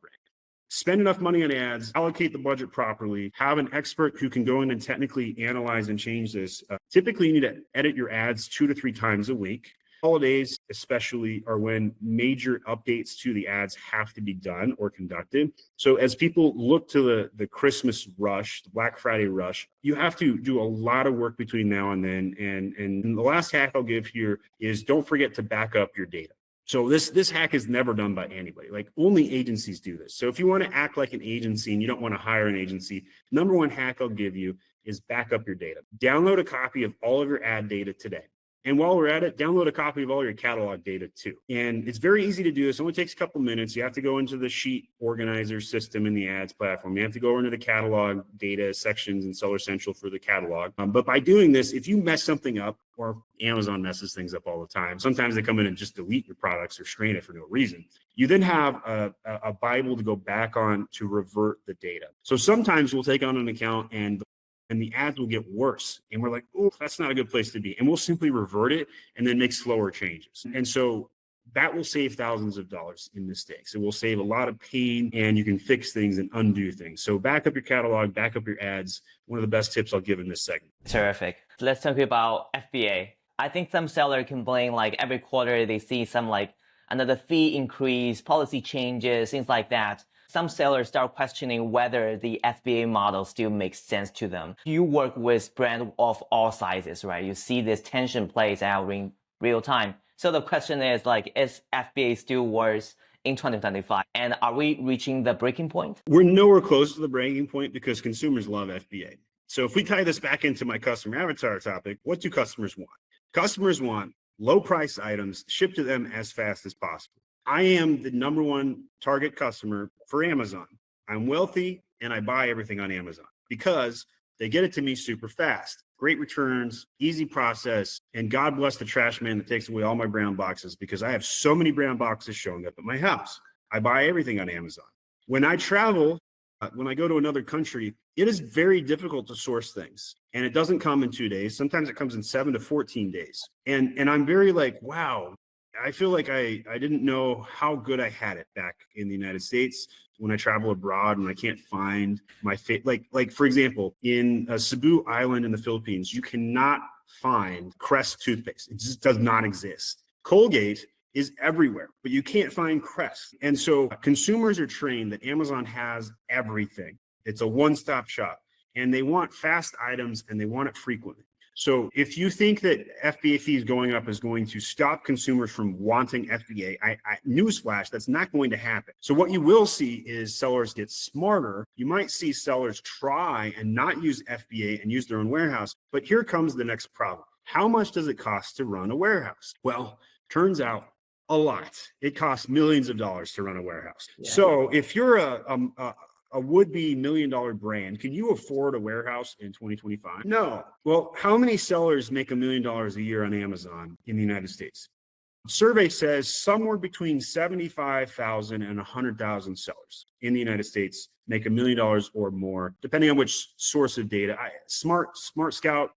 Speaker 1: Spend enough money on ads, allocate the budget properly, have an expert who can go in and technically analyze and change this. Typically, you need to edit your ads 2 to 3 times a week. Holidays, especially, are when major updates to the ads have to be done or conducted. So as people look to the Christmas rush, the Black Friday rush, you have to do a lot of work between now and then. And the last hack I'll give here is don't forget to back up your data. So this hack is never done by anybody. Like only agencies do this. So if you want to act like an agency and you don't want to hire an agency, number one hack I'll give you is back up your data. Download a copy of all of your ad data today. And while we're at it, download a copy of all your catalog data too. And it's very easy to do this. It only takes a couple minutes. You have to go into the sheet organizer system in the ads platform. You have to go into the catalog data sections in Seller Central for the catalog. But by doing this, if you mess something up, or Amazon messes things up all the time, sometimes they come in and just delete your products or strain it for no reason. You then have a Bible to go back on to revert the data. So sometimes we'll take on an account and the ads will get worse. And we're like, oh, that's not a good place to be. And we'll simply revert it and then make slower changes. And so that will save thousands of dollars in mistakes. It will save a lot of pain and you can fix things and undo things. So back up your catalog, back up your ads. One of the best tips I'll give in this segment.
Speaker 2: Terrific. Let's talk about FBA. I think some sellers complain like every quarter they see some like another fee increase, policy changes, things like that. Some sellers start questioning whether the FBA model still makes sense to them. You work with brands of all sizes, right? You see this tension plays out in real time. So the question is like, is FBA still worse in 2025? And are we reaching the breaking point?
Speaker 1: We're nowhere close to the breaking point because consumers love FBA. So if we tie this back into my customer avatar topic, what do customers want? Customers want low price items shipped to them as fast as possible. I am the number one target customer for Amazon. I'm wealthy and I buy everything on Amazon because they get it to me super fast. Great returns, easy process, and God bless the trash man that takes away all my brown boxes because I have so many brown boxes showing up at my house. I buy everything on Amazon. When I travel, when I go to another country, it is very difficult to source things. And it doesn't come in 2 days. Sometimes it comes in 7 to 14 days. And I'm very like, wow, I feel like I didn't know how good I had it back in the United States when I travel abroad and I can't find my like for example, in Cebu Island in the Philippines, you cannot find Crest toothpaste. It just does not exist. Colgate is everywhere, but you can't find Crest. And so consumers are trained that Amazon has everything. It's a one-stop shop. and they want fast items and they want it frequently. So if you think that FBA fees going up is going to stop consumers from wanting FBA, newsflash, that's not going to happen. So what you will see is sellers get smarter. You might see sellers try and not use FBA and use their own warehouse. But here comes the next problem. How much does it cost to run a warehouse? Well, turns out a lot. It costs millions of dollars to run a warehouse. Yeah. So if you're a would-be $1 million brand, can you afford a warehouse in 2025? No. Well, how many sellers make $1 million a year on Amazon in the United States? Survey says somewhere between 75,000 and 100,000 sellers in the United States make $1 million or more, depending on which source of data. Smart Scout,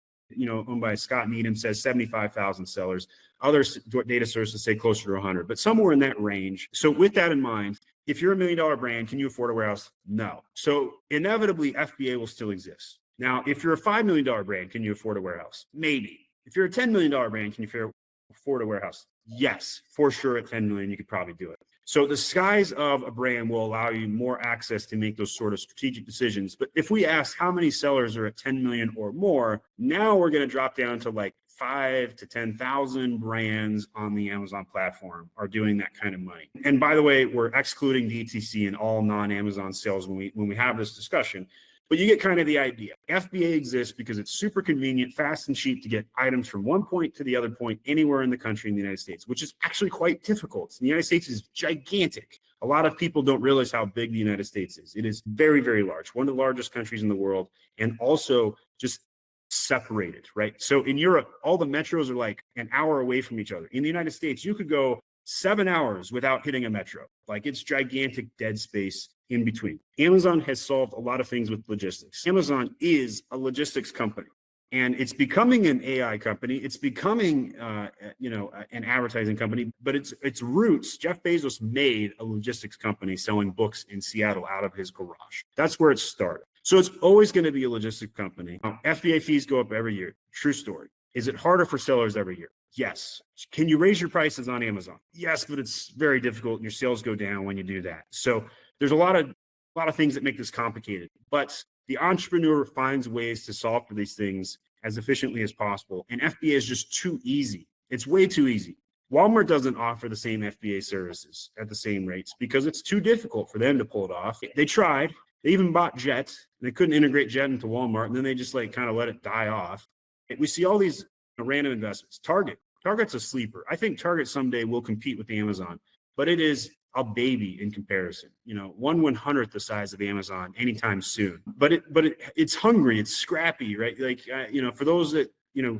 Speaker 1: owned by Scott Needham, says 75,000 sellers. Other data sources say closer to 100, but somewhere in that range. So with that in mind, if you're $1 million brand, can you afford a warehouse? No. So inevitably, FBA will still exist. Now, if you're a $5 million brand, can you afford a warehouse? Maybe. If you're a $10 million brand, can you afford a warehouse? Yes, for sure. At 10 million, you could probably do it. So the size of a brand will allow you more access to make those sort of strategic decisions. But if we ask how many sellers are at 10 million or more, now we're going to drop down to like 5 to 10,000 brands on the Amazon platform are doing that kind of money. And by the way, we're excluding DTC and all non-Amazon sales when we have this discussion. But you get kind of the idea. FBA exists because it's super convenient, fast and cheap to get items from one point to the other point anywhere in the country in the United States, which is actually quite difficult. The United States is gigantic. A lot of people don't realize how big the United States is. It is very, very large, one of the largest countries in the world, and also just separated, right? So in Europe, all the metros are like an hour away from each other. In the United States, you could go 7 hours without hitting a metro. Like, it's gigantic dead space in between. Amazon has solved a lot of things with logistics. Amazon is a logistics company, and it's becoming an AI company. It's becoming, an advertising company, but its roots, Jeff Bezos made a logistics company selling books in Seattle out of his garage. That's where it started. So it's always going to be a logistics company. Now, FBA fees go up every year. True story. Is it harder for sellers every year? Yes. Can you raise your prices on Amazon? Yes, but it's very difficult, and your sales go down when you do that. So there's a lot of things that make this complicated, but the entrepreneur finds ways to solve for these things as efficiently as possible. And FBA is just too easy. It's way too easy. Walmart doesn't offer the same FBA services at the same rates because it's too difficult for them to pull it off. They tried. They even bought Jet. They couldn't integrate Jet into Walmart, and then they just kind of let it die off. We see all these random investments. Target's a sleeper. I think Target someday will compete with Amazon, but it is a baby in comparison. 1/100th the size of Amazon anytime soon. But it's hungry. It's scrappy, right? For those that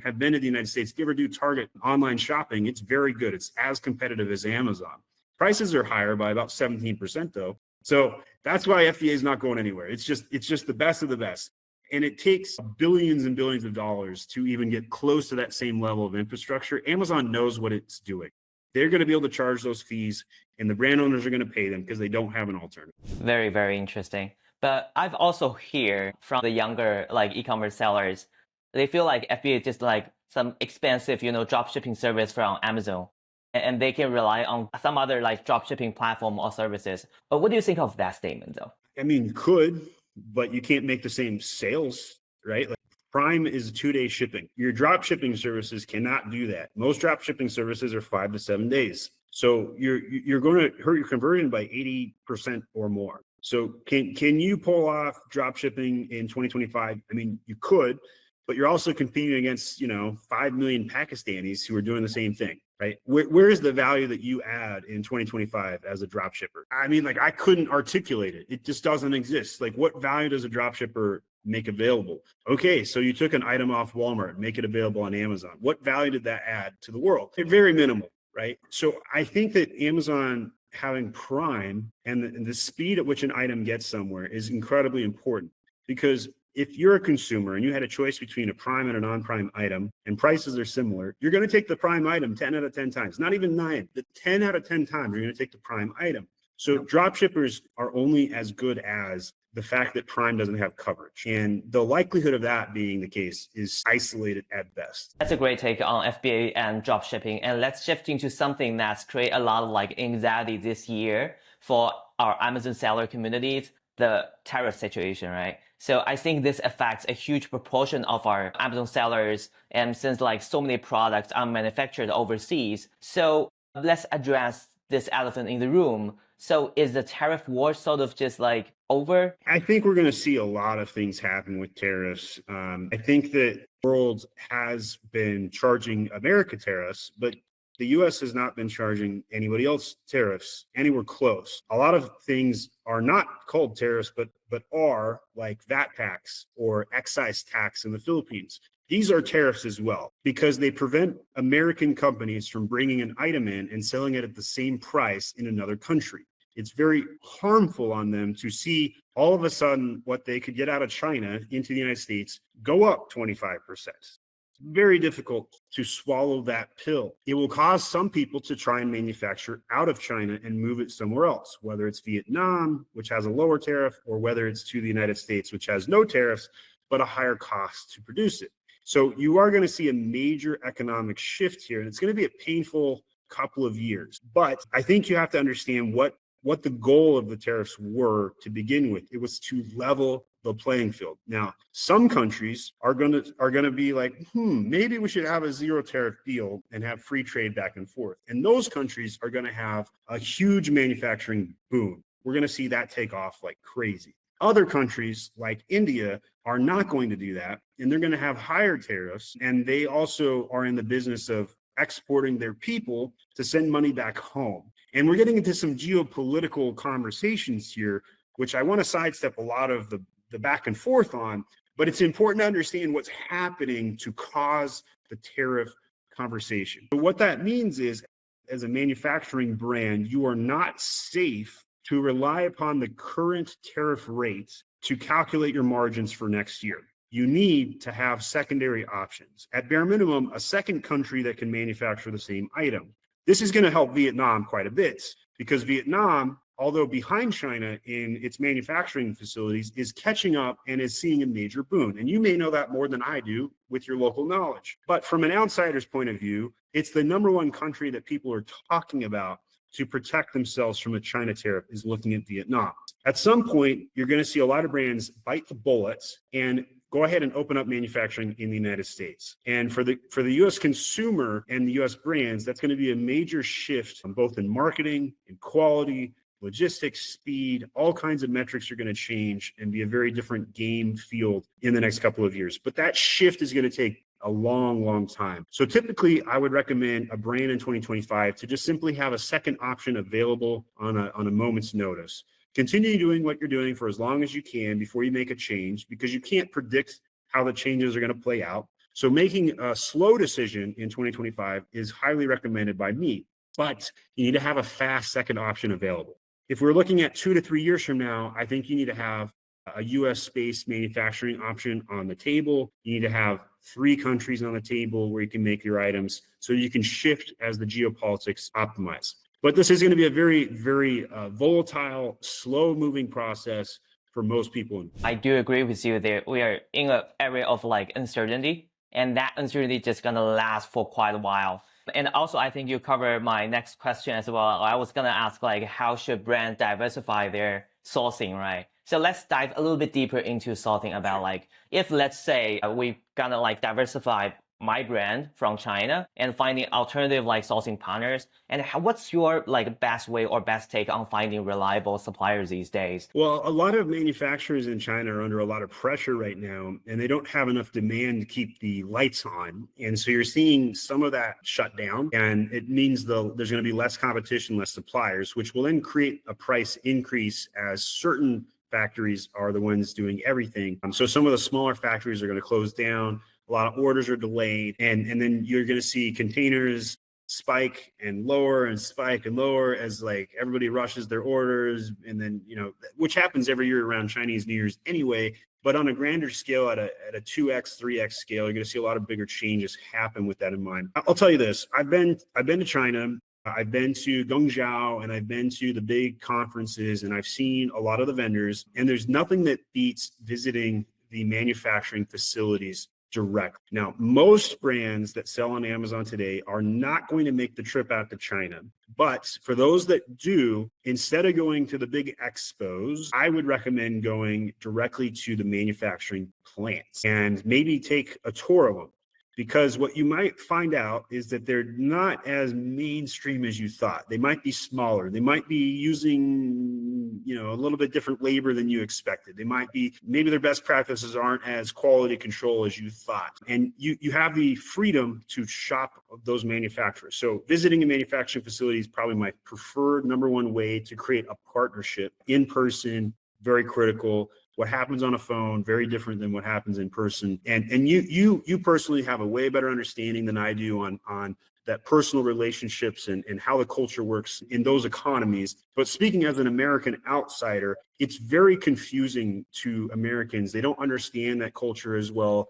Speaker 1: have been to the United States, if you ever do Target online shopping, it's very good. It's as competitive as Amazon. Prices are higher by about 17% though. So that's why FBA is not going anywhere. It's just the best of the best. And it takes billions and billions of dollars to even get close to that same level of infrastructure. Amazon knows what it's doing. They're going to be able to charge those fees, and the brand owners are going to pay them because they don't have an alternative.
Speaker 2: Very, very interesting. But I've also heard from the younger e-commerce sellers, they feel like FBA is just like some expensive, drop shipping service from Amazon, and they can rely on some other drop shipping platform or services. But what do you think of that statement, though?
Speaker 1: I mean, could, but you can't make the same sales, right? Prime is 2-day shipping. Your drop shipping services cannot do that. Most drop shipping services are 5 to 7 days. So you're going to hurt your conversion by 80% or more. So can you pull off drop shipping in 2025? I mean, you could, but you're also competing against 5 million Pakistanis who are doing the same thing, right? Where is the value that you add in 2025 as a drop shipper? I mean, I couldn't articulate it. It just doesn't exist. What value does a drop shipper make available? Okay, so you took an item off Walmart and make it available on Amazon. What value did that add to the world? Very minimal, right? So I think that Amazon having Prime and the speed at which an item gets somewhere is incredibly important, because if you're a consumer and you had a choice between a Prime and a non-Prime item and prices are similar, you're going to take the Prime item 10 out of 10 times, not even 9, the 10 out of 10 times you're going to take the Prime item. So drop shippers are only as good as the fact that Prime doesn't have coverage. And the likelihood of that being the case is isolated at best.
Speaker 2: That's a great take on FBA and drop shipping. And let's shift into something that's created a lot of anxiety this year for our Amazon seller communities, the tariff situation, right? So I think this affects a huge proportion of our Amazon sellers. And since like so many products are manufactured overseas, so let's address this elephant in the room. So is the tariff war sort of just like over?
Speaker 1: I think we're going to see a lot of things happen with tariffs. I think that the world has been charging America tariffs, but the US has not been charging anybody else tariffs anywhere close. A lot of things are not called tariffs, but are like VAT tax or excise tax in the Philippines. These are tariffs as well because they prevent American companies from bringing an item in and selling it at the same price in another country. It's very harmful on them to see all of a sudden what they could get out of China into the United States go up 25%. It's very difficult to swallow that pill. It will cause some people to try and manufacture out of China and move it somewhere else, whether it's Vietnam, which has a lower tariff, or whether it's to the United States, which has no tariffs, but a higher cost to produce it. So you are going to see a major economic shift here, and it's going to be a painful couple of years. But I think you have to understand what the goal of the tariffs were to begin with. It was to level the playing field. Now, some countries are going to be like, maybe we should have a zero tariff deal and have free trade back and forth. And those countries are going to have a huge manufacturing boom. We're going to see that take off like crazy. Other countries like India are not going to do that, and they're going to have higher tariffs. And they also are in the business of exporting their people to send money back home. And we're getting into some geopolitical conversations here, which I want to sidestep a lot of the back and forth on, but it's important to understand what's happening to cause the tariff conversation. So what that means is, as a manufacturing brand, you are not safe to rely upon the current tariff rates to calculate your margins for next year. You need to have secondary options. At bare minimum, a second country that can manufacture the same item. This is going to help Vietnam quite a bit because Vietnam, although behind China in its manufacturing facilities, is catching up and is seeing a major boom. And you may know that more than I do with your local knowledge. But from an outsider's point of view, it's the number one country that people are talking about to protect themselves from a China tariff is looking at Vietnam. At some point, you're going to see a lot of brands bite the bullets and go ahead and open up manufacturing in the United States. And for the US consumer and the US brands, that's going to be a major shift both in marketing, in quality, logistics, speed, all kinds of metrics are going to change and be a very different game field in the next couple of years. But that shift is going to take a long, long time. So typically I would recommend a brand in 2025 to just simply have a second option available on a moment's notice. Continue doing what you're doing for as long as you can before you make a change, because you can't predict how the changes are going to play out. So making a slow decision in 2025 is highly recommended by me, but you need to have a fast second option available. If we're looking at 2 to 3 years from now, I think you need to have a US-based manufacturing option on the table. You need to have 3 countries on the table where you can make your items so you can shift as the geopolitics optimize. But this is going to be a very, very volatile, slow-moving process for most people.
Speaker 2: I do agree with you there. We are in an area of like uncertainty, and that uncertainty is just going to last for quite a while. And also, I think you covered my next question as well. I was going to ask, like, how should brands diversify their sourcing, right? So let's dive a little bit deeper into sourcing about, like, if let's say we're going to like diversify my brand from China and finding alternative like sourcing partners, and what's your like best way or best take on finding reliable suppliers these days?
Speaker 1: Well, a lot of manufacturers in China are under a lot of pressure right now, and they don't have enough demand to keep the lights on. And so you're seeing some of that shut down, and it means there's going to be less competition, less suppliers, which will then create a price increase as certain factories are the ones doing everything. So some of the smaller factories are going to close down. A lot of orders are delayed, and then you're going to see containers spike and lower and spike and lower as like everybody rushes their orders, and then which happens every year around Chinese New Year's anyway. But on a grander scale, at a 2x, 3x scale, you're going to see a lot of bigger changes happen with that in mind. I'll tell you this: I've been to China. I've been to Guangzhou, and I've been to the big conferences, and I've seen a lot of the vendors, and there's nothing that beats visiting the manufacturing facilities direct. Now, most brands that sell on Amazon today are not going to make the trip out to China. But for those that do, instead of going to the big expos, I would recommend going directly to the manufacturing plants and maybe take a tour of them. Because what you might find out is that they're not as mainstream as you thought. They might be smaller. They might be using, a little bit different labor than you expected. Maybe their best practices aren't as quality control as you thought. And you have the freedom to shop those manufacturers. So visiting a manufacturing facility is probably my preferred number one way to create a partnership in person, very critical. What happens on a phone, very different than what happens in person. And you personally have a way better understanding than I do on that personal relationships and how the culture works in those economies. But speaking as an American outsider, it's very confusing to Americans. They don't understand that culture as well.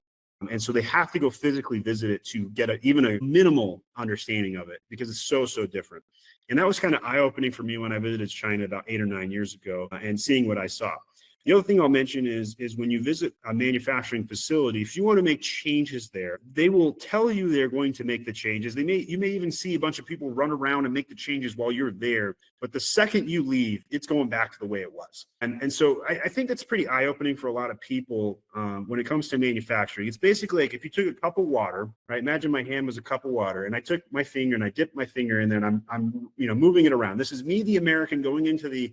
Speaker 1: And so they have to go physically visit it to get even a minimal understanding of it because it's so different. And that was kind of eye-opening for me when I visited China about 8 or 9 years ago and seeing what I saw. The other thing I'll mention is when you visit a manufacturing facility, if you want to make changes there, they will tell you they're going to make the changes. You may even see a bunch of people run around and make the changes while you're there. But the second you leave, it's going back to the way it was. And so I think that's pretty eye-opening for a lot of people when it comes to manufacturing. It's basically like if you took a cup of water, right? Imagine my hand was a cup of water, and I took my finger and I dipped my finger, and then I'm moving it around. This is me, the American, going into the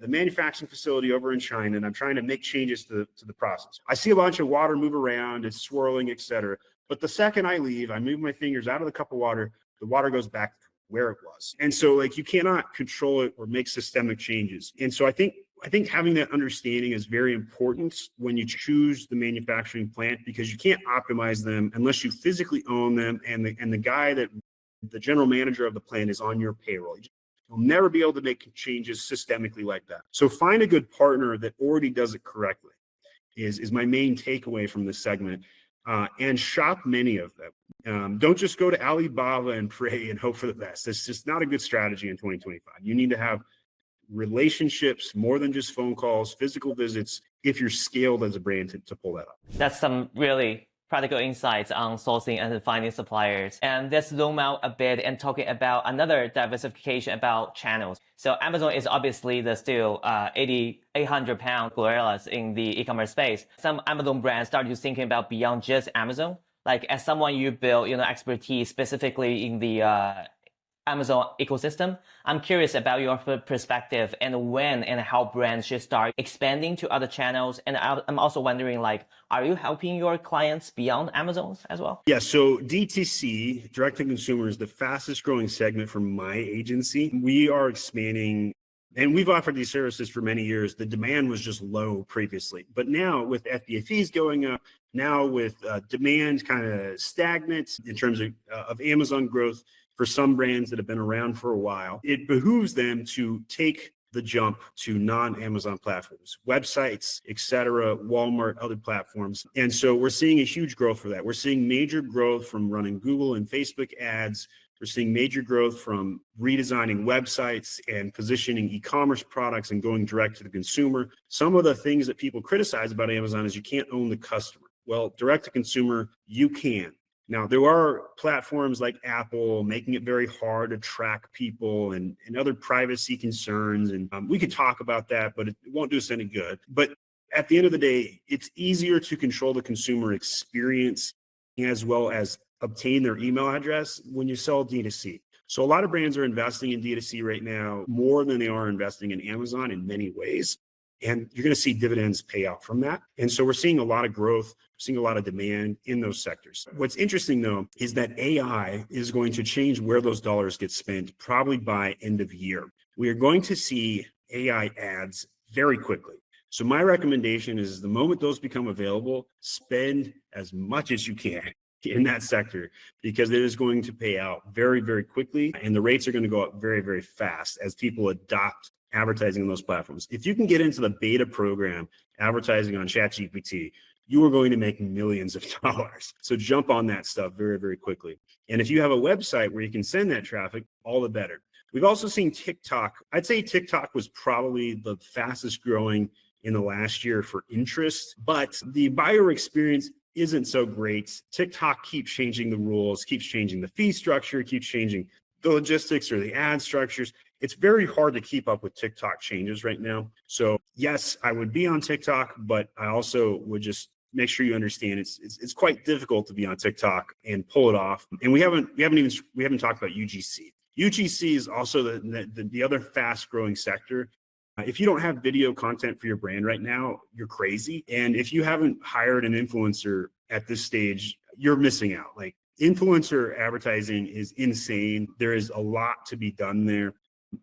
Speaker 1: manufacturing facility over in China, and I'm trying to make changes to the process. I see a bunch of water move around, it's swirling, etc. But the second I leave, I move my fingers out of the cup of water, the water goes back where it was. And so you cannot control it or make systemic changes. And so I think having that understanding is very important when you choose the manufacturing plant, because you can't optimize them unless you physically own them and the general manager of the plant is on your payroll. You'll never be able to make changes systemically like that. So find a good partner that already does it correctly is my main takeaway from this segment. And shop many of them. Don't just go to Alibaba and pray and hope for the best. It's just not a good strategy in 2025. You need to have relationships more than just phone calls, physical visits, if you're scaled as a brand to pull that up.
Speaker 2: That's some really practical insights on sourcing and finding suppliers. And let's zoom out a bit and talking about another diversification about channels. So Amazon is obviously the still 800-pound gorillas in the e-commerce space. Some Amazon brands started thinking about beyond just Amazon. Like as someone you build, expertise specifically in the Amazon ecosystem. I'm curious about your perspective and when and how brands should start expanding to other channels. And I'm also wondering, are you helping your clients beyond Amazon as well?
Speaker 1: Yeah, so DTC, direct to consumer, is the fastest growing segment for my agency. We are expanding, and we've offered these services for many years. The demand was just low previously. But now with FBA fees going up, now with demand kind of stagnant in terms of Amazon growth, for some brands that have been around for a while, it behooves them to take the jump to non-Amazon platforms, websites, et cetera, Walmart, other platforms. And so we're seeing a huge growth for that. We're seeing major growth from running Google and Facebook ads. We're seeing major growth from redesigning websites and positioning e-commerce products and going direct to the consumer. Some of the things that people criticize about Amazon is you can't own the customer. Well, direct to consumer, you can. Now, there are platforms like Apple making it very hard to track people and other privacy concerns. And we could talk about that, but it won't do us any good. But at the end of the day, it's easier to control the consumer experience as well as obtain their email address when you sell D2C. So a lot of brands are investing in D2C right now more than they are investing in Amazon in many ways. And you're going to see dividends pay out from that. And so we're seeing a lot of growth, seeing a lot of demand in those sectors. What's interesting, though, is that AI is going to change where those dollars get spent probably by end of year. We are going to see AI ads very quickly. So my recommendation is the moment those become available, spend as much as you can in that sector, because it is going to pay out very, very quickly. And the rates are going to go up very, very fast as people adopt advertising on those platforms. If you can get into the beta program, advertising on ChatGPT, you are going to make millions of dollars. So jump on that stuff very, very quickly. And if you have a website where you can send that traffic, all the better. We've also seen TikTok. I'd say TikTok was probably the fastest growing in the last year for interest, but the buyer experience isn't so great. TikTok keeps changing the rules, keeps changing the fee structure, keeps changing the logistics or the ad structures. It's very hard to keep up with TikTok changes right now. So yes, I would be on TikTok, but I also would just make sure you understand it's quite difficult to be on TikTok and pull it off. And we haven't talked about UGC. UGC is also the other fast growing sector. If you don't have video content for your brand right now, you're crazy. And if you haven't hired an influencer at this stage, you're missing out. Like, influencer advertising is insane. There is a lot to be done there.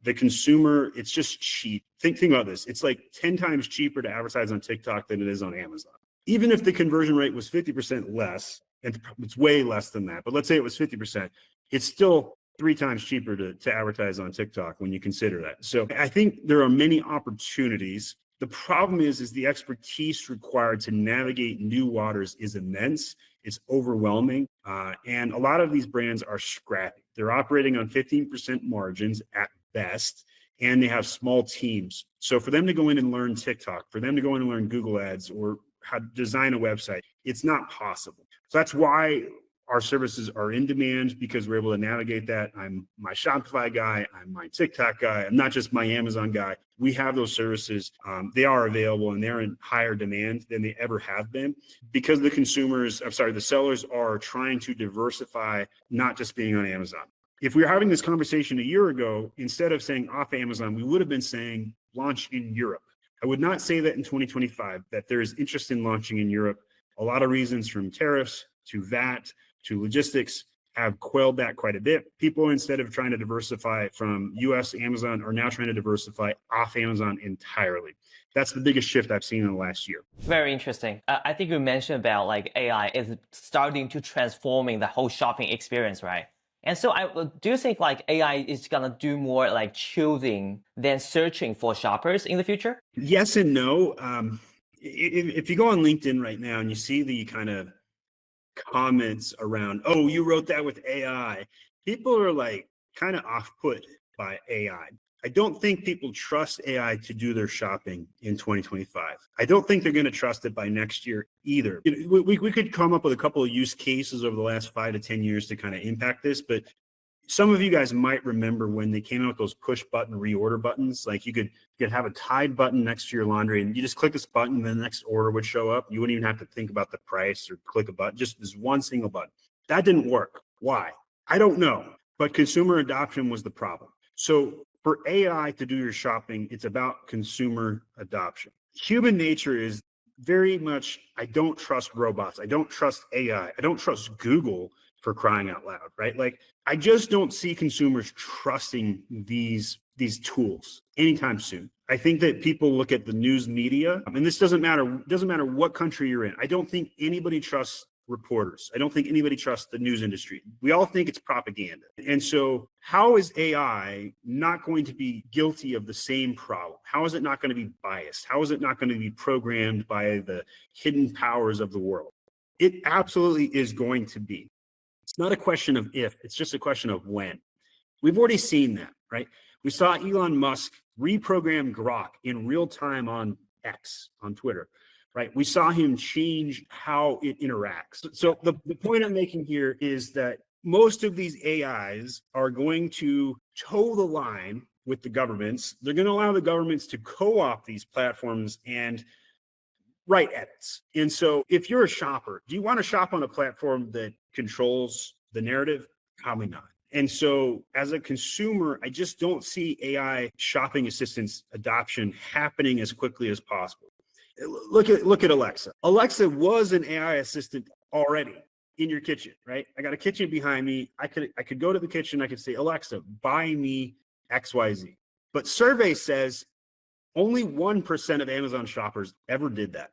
Speaker 1: The consumer, it's just cheap. Think about this. It's like 10 times cheaper to advertise on TikTok than it is on Amazon. Even if the conversion rate was 50% less, and it's way less than that, but let's say it was 50%, it's still 3 times cheaper to advertise on TikTok when you consider that. So I think there are many opportunities. The problem is the expertise required to navigate new waters is immense. It's overwhelming. And a lot of these brands are scrappy. They're operating on 15% margins at best, and they have small teams. So for them to go in and learn TikTok, for them to go in and learn Google Ads or how to design a website, it's not possible. So that's why our services are in demand, because we're able to navigate that. I'm my Shopify guy. I'm my TikTok guy. I'm not just my Amazon guy. We have those services. They are available and they're in higher demand than they ever have been, because the sellers are trying to diversify, not just being on Amazon. If we were having this conversation a year ago, instead of saying off Amazon, we would have been saying launch in Europe. I would not say that in 2025, that there is interest in launching in Europe. A lot of reasons, from tariffs to VAT to logistics, have quelled that quite a bit. People, instead of trying to diversify from US Amazon, are now trying to diversify off Amazon entirely. That's the biggest shift I've seen in the last year.
Speaker 2: Very interesting. I think you mentioned about like AI is starting to transforming the whole shopping experience, right? And so do you think like AI is going to do more like choosing than searching for shoppers in the future?
Speaker 1: Yes and no. If you go on LinkedIn right now and you see the kind of comments around, oh, you wrote that with AI, people are like kind of off-put by AI. I don't think people trust AI to do their shopping in 2025. I don't think they're going to trust it by next year either. We could come up with a couple of use cases over the last 5 to 10 years to kind of impact this, but some of you guys might remember when they came out with those push button reorder buttons. Like, you could have a Tide button next to your laundry and you just click this button and the next order would show up. You wouldn't even have to think about the price or click a button, just this one single button. That didn't work. Why? I don't know, but consumer adoption was the problem. So for AI to do your shopping, it's about consumer adoption. Human nature is very much, I don't trust robots. I don't trust AI. I don't trust Google, for crying out loud, right? Like, I just don't see consumers trusting these tools anytime soon. I think that people look at the news media, and this doesn't matter what country you're in. I don't think anybody trusts reporters. I don't think anybody trusts the news industry. We all think it's propaganda. And so how is AI not going to be guilty of the same problem? How is it not going to be biased? How is it not going to be programmed by the hidden powers of the world? It absolutely is going to be. It's not a question of if, it's just a question of when. We've already seen that, right? We saw Elon Musk reprogram Grok in real time on X, on Twitter, right? We saw him change how it interacts. So the point I'm making here is that most of these AIs are going to toe the line with the governments. They're going to allow the governments to co-opt these platforms and write edits. And so if you're a shopper, do you want to shop on a platform that controls the narrative? Probably not. And so as a consumer, I just don't see AI shopping assistance adoption happening as quickly as possible. Look at Alexa. Alexa was an AI assistant already in your kitchen, right? I got a kitchen behind me. I could go to the kitchen. I could say, Alexa, buy me XYZ. But survey says only 1% of Amazon shoppers ever did that.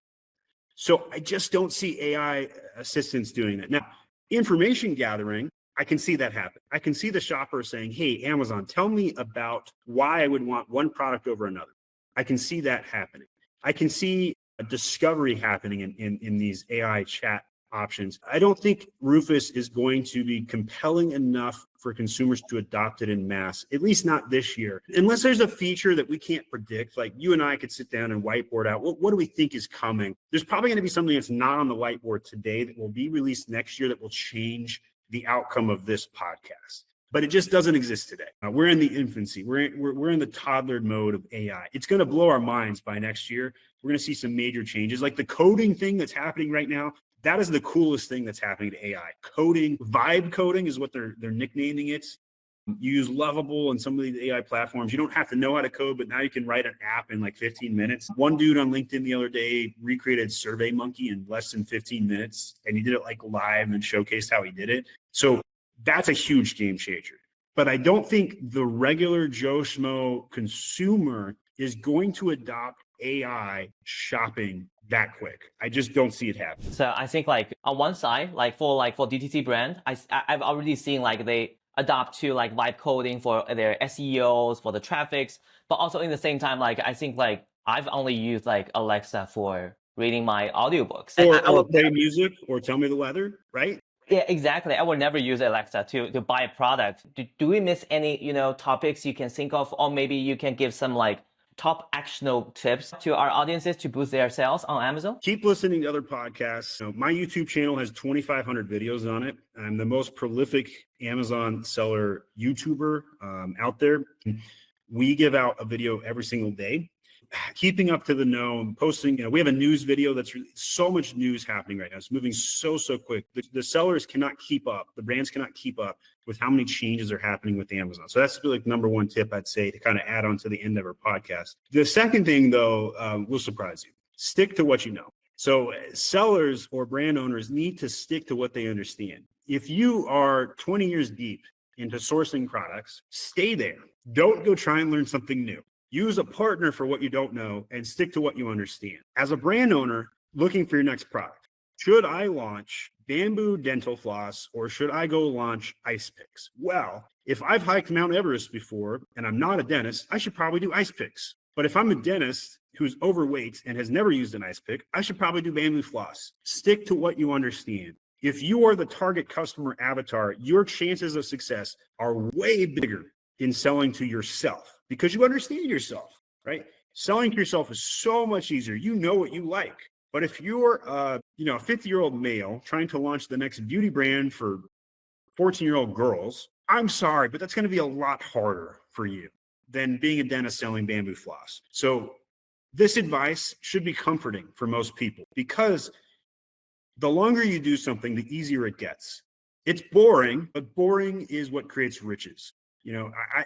Speaker 1: So I just don't see AI assistants doing that. Now, information gathering, I can see that happen. I can see the shopper saying, hey, Amazon, tell me about why I would want one product over another. I can see that happening. I can see a discovery happening in these AI chat options. I don't think Rufus is going to be compelling enough for consumers to adopt it in mass, at least not this year. Unless there's a feature that we can't predict, like you and I could sit down and whiteboard out, what do we think is coming? There's probably going to be something that's not on the whiteboard today that will be released next year that will change the outcome of this podcast. But it just doesn't exist today. We're in the infancy. We're in the toddler mode of AI. It's going to blow our minds by next year. We're going to see some major changes, like the coding thing that's happening right now. That is the coolest thing that's happening to AI. Coding, vibe coding is what they're nicknaming it. You use Lovable and some of these AI platforms. You don't have to know how to code, but now you can write an app in like 15 minutes. One dude on LinkedIn the other day recreated SurveyMonkey in less than 15 minutes, and he did it like live and showcased how he did it. So that's a huge game changer. But I don't think the regular Joe Schmo consumer is going to adopt AI shopping that quick. I just don't see it happen.
Speaker 2: So I think like on one side, like for DTC brand, I've already seen like they adopt to like vibe coding for their SEOs, for the traffics, but also in the same time, like I think like I've only used like Alexa for reading my audiobooks.
Speaker 1: Or play music or tell me the weather, right?
Speaker 2: Yeah, exactly. I would never use Alexa to buy a product. Do we miss any, topics you can think of, or maybe you can give some like top actionable tips to our audiences to boost their sales on Amazon?
Speaker 1: Keep listening to other podcasts. My YouTube channel has 2,500 videos on it. I'm the most prolific Amazon seller YouTuber out there. We give out a video every single day. Keeping up to the know and posting, we have a news video that's really, so much news happening right now. It's moving so quick. The sellers cannot keep up. The brands cannot keep up with how many changes are happening with Amazon. So that's like number one tip I'd say to kind of add on to the end of our podcast. The second thing though, will surprise you. Stick to what you know. So sellers or brand owners need to stick to what they understand. If you are 20 years deep into sourcing products, stay there. Don't go try and learn something new. Use a partner for what you don't know and stick to what you understand. As a brand owner looking for your next product, should I launch bamboo dental floss or should I go launch ice picks? Well, if I've hiked Mount Everest before and I'm not a dentist, I should probably do ice picks. But if I'm a dentist who's overweight and has never used an ice pick, I should probably do bamboo floss. Stick to what you understand. If you are the target customer avatar, your chances of success are way bigger in selling to yourself because you understand yourself, right? Selling to yourself is so much easier. You know what you like. But if you're a 50-year-old male trying to launch the next beauty brand for 14-year-old girls, I'm sorry, but that's going to be a lot harder for you than being a dentist selling bamboo floss. So this advice should be comforting for most people because the longer you do something, the easier it gets. It's boring, but boring is what creates riches.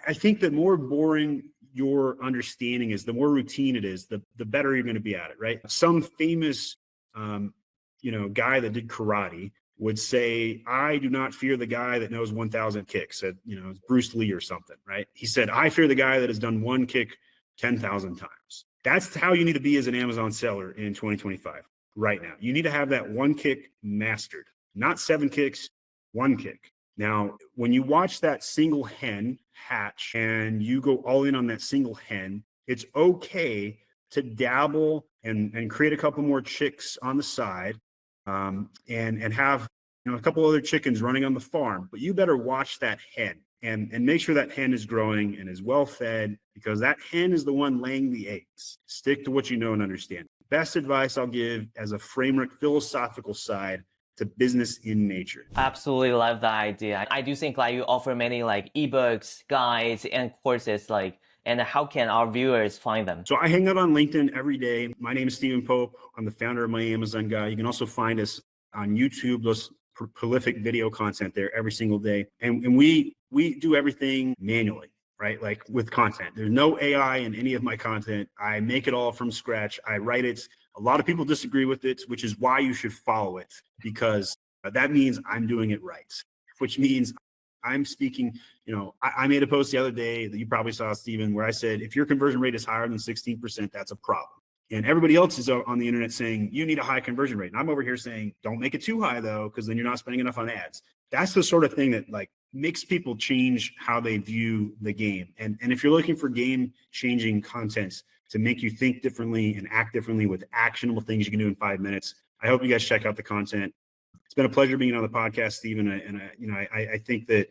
Speaker 1: I think the more boring your understanding is, the more routine it is, the better you're going to be at it, right? Some famous, guy that did karate would say, I do not fear the guy that knows 1,000 kicks. It's Bruce Lee or something, right? He said, I fear the guy that has done one kick 10,000 times. That's how you need to be as an Amazon seller in 2025 right now. You need to have that one kick mastered, not 7 kicks, one kick. Now, when you watch that single hen hatch and you go all in on that single hen, it's okay to dabble and create a couple more chicks on the side and have a couple other chickens running on the farm. But you better watch that hen and make sure that hen is growing and is well fed because that hen is the one laying the eggs. Stick to what you know and understand. Best advice I'll give as a framework, philosophical side to business in nature.
Speaker 2: Absolutely love that idea. I do think like you offer many like ebooks, guides, and courses and how can our viewers find them?
Speaker 1: So I hang out on LinkedIn every day. My name is Stephen Pope. I'm the founder of My Amazon Guy. You can also find us on YouTube, those prolific video content there every single day. And we do everything manually, right? Like with content. There's no AI in any of my content. I make it all from scratch. I write it. A lot of people disagree with it, which is why you should follow it, because that means I'm doing it right, which means I'm speaking, I made a post the other day that you probably saw, Stephen, where I said, if your conversion rate is higher than 16%, that's a problem. And everybody else is on the internet saying, you need a high conversion rate. And I'm over here saying, don't make it too high though, because then you're not spending enough on ads. That's the sort of thing that like makes people change how they view the game. And if you're looking for game changing content to make you think differently and act differently with actionable things you can do in 5 minutes, I hope you guys check out the content. It's been a pleasure being on the podcast, Stephen. I think that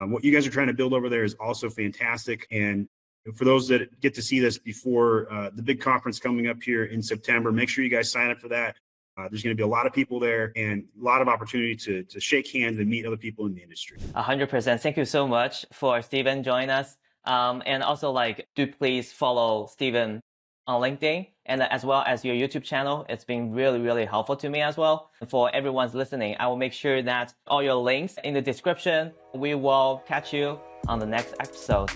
Speaker 1: what you guys are trying to build over there is also fantastic. And for those that get to see this before the big conference coming up here in September, make sure you guys sign up for that. There's going to be a lot of people there and a lot of opportunity to shake hands and meet other people in the industry.
Speaker 2: 100%. Thank you so much for Stephen joining us. And also, do please follow Stephen on LinkedIn and as well as your YouTube channel. It's been really, really helpful to me as well. For everyone's listening, I will make sure that all your links in the description. We will catch you on the next episode.